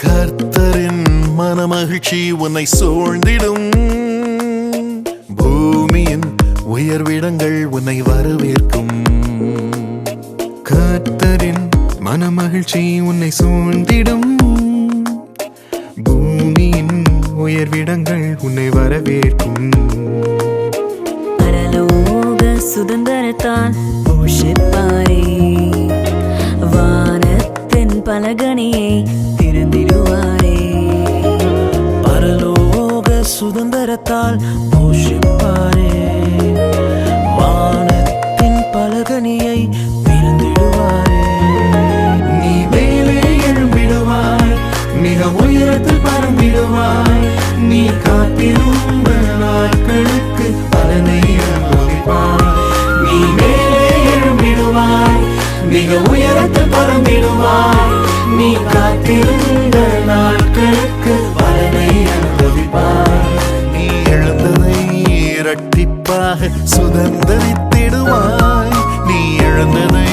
கர்த்தரின் மனமகிழ்ச்சி உன்னை சூழ்ந்திடும். பூமியின் உயர்விடங்கள் உன்னை வரவேற்கும். கர்த்தரின் மனமகிழ்ச்சி உன்னை சூழ்ந்திடும். பூமியின் உயர்விடங்கள் உன்னை வரவேற்கும். பரலோக சுதந்திரத்தால் போஷிப்பாரே, வானத்தின் பலகணியை திறந்திடுவாரே. பரலோக சுதந்திரத்தால் போஷிப்பாரே, வானத்தின் பலகணியை திறந்திடுவாரே. நீ மேலே எழும்பிடுவாய், மிக உயரத்தில் பறந்திடுவாய். நீ காத்திருந்த நாட்களுக்கு பலனை அனுபவிப்பாய். நீ மேலே எழும்பிடுவாய், மிக உயரத்தில் பறந்திடுவாய். நீ காத்திருந்த நாட்களுக்கு பலனை அனுபவிப்பாய். நீ எழுந்ததை இரட்டிப்பாக சுதந்தரித்திடுவாய். நீ எழுந்ததை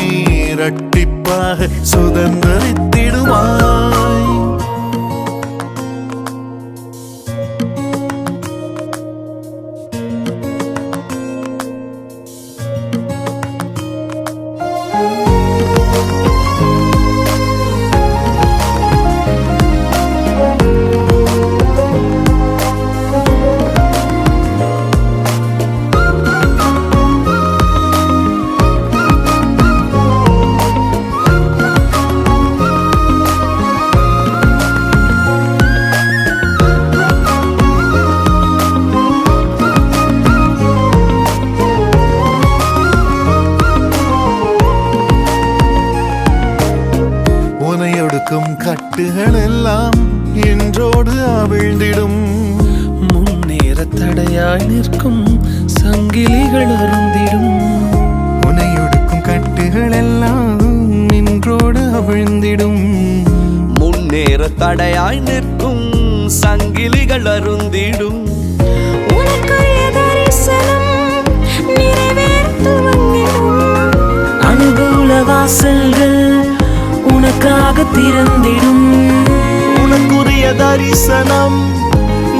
இரட்டிப்பாக சுதந்தரித்திடுவாய். உனையொடுக்கும் கட்டுகள் எல்லாம் என்றோடு அவிழ்ந்திடும். முன்னேற தடையாய் நிற்கும் சங்கிலிகள் அருந்திடும். உனையொடுக்கும் கட்டுகள் எல்லாம் நின்றோடு அவிழ்ந்திடும். முன்னேற தடையாய் நிற்கும் சங்கிலிகள் அருந்திடும். உனக்குரிய தரிசனம் நிறைவேறத் துவங்கிடும். அனுகூல வாசல்கள் உனக்காக திறந்திடும். உனக்குரிய தரிசனம்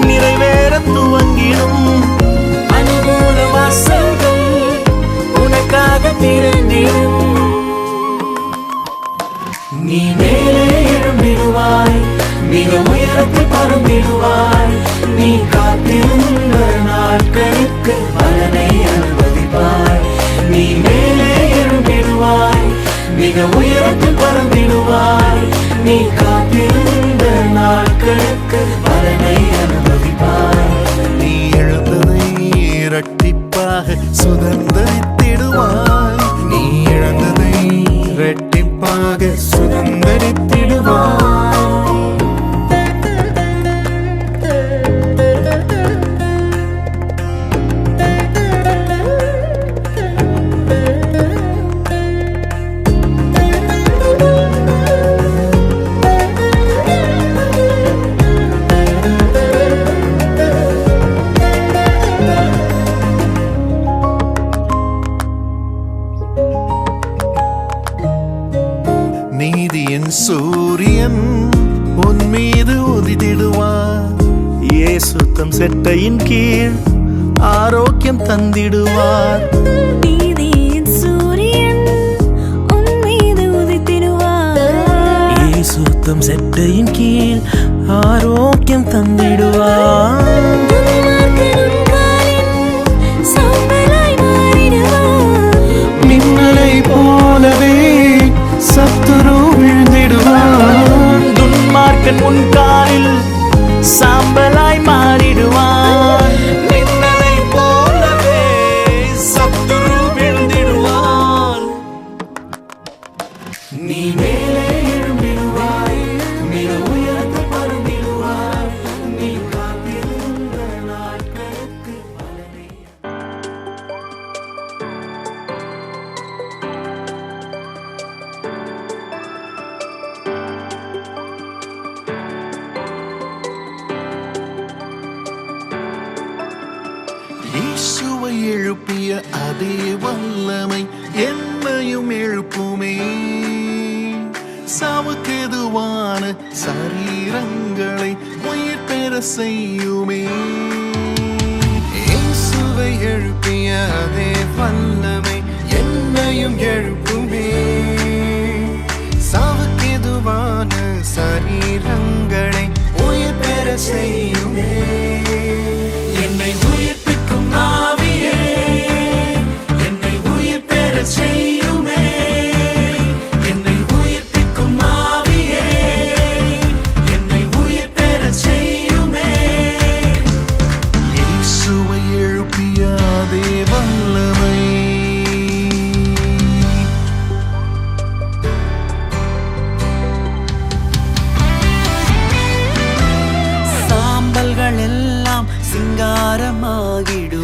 நிறைவேற துவங்கிடும். அனுகூல வாசல்கள் உனக்காக திறந்திடும். நீ மேலே எழும்பிடுவாய், மிக உயரத்தில் பறந்திடுவாய். நீ காத்திருந்த நாட்களுக்கு பலனை அனுபவிப்பாய். நீ மேலே எழும்பிடுவாய், மிக உயரத்தில் பறந்திடுவாய். நீ காத்திருந்த நாட்களுக்கு பலனை அனுபவிப்பாய். நீ எழுந்ததை இரட்டிப்பாக சுதந்தரித்திடுவாய். நீ இழந்ததை இரட்டிப்பாக சுதந்தரித்திடுவாய். நீதியின் சூரியன் உன் மீது உதித்திடுவார். இயேசு தம் செட்டையின் கீழ் ஆரோக்கியம் தந்திடுவார். நீதியின் சூரியன் உன் மீது உதித்திடுவார். இயேசு தம் செட்டையின் கீழ் ஆரோக்கியம் தந்திடுவார். துன்மார்க்கனும் காலின் சாம்பலாய் மாறிடுவார். மின்னலை போலவே சத்துரு விழுந்திடுவான். துன்மார்க்கன் உன் காலில் சாம்பலாய் மாறிடுவான். மின்னலை போலவே சத்துரு விழுந்திடுவான். நீ மேலே எழும்பிடுவாய், மிக உயரத்தில் பறந்திடுவாய். நீ காத்திருந்த நாட்களுக்கு பலனை. இயேசுவை எழுப்பிய அதே வல்லமை என்னையும் எழுப்புமே. சாவுக்கு சாவுக்கெதுவான சரீரங்களை உயிர் பெற செய்யுமே. இயேசுவை எழுப்பிய அதே வல்லமை என்னையும் எழுப்புமே. சாவுக்கெதுவான சரீரங்களை உயிர் பெற செய்யுமே. என்னை உயிர்ப்பிக்கும் ஆவியே, என்னை உயிர் பெற செய்யுமே. என்னை உயிர்ப்பிக்கும் ஆவியே, என்னை உயிர் பெற செய்யுமே. இயேசுவை எழுப்பிய அதே வல்லமை சாம்பல்கள் எல்லாம் சிங்காரமாகிடும்.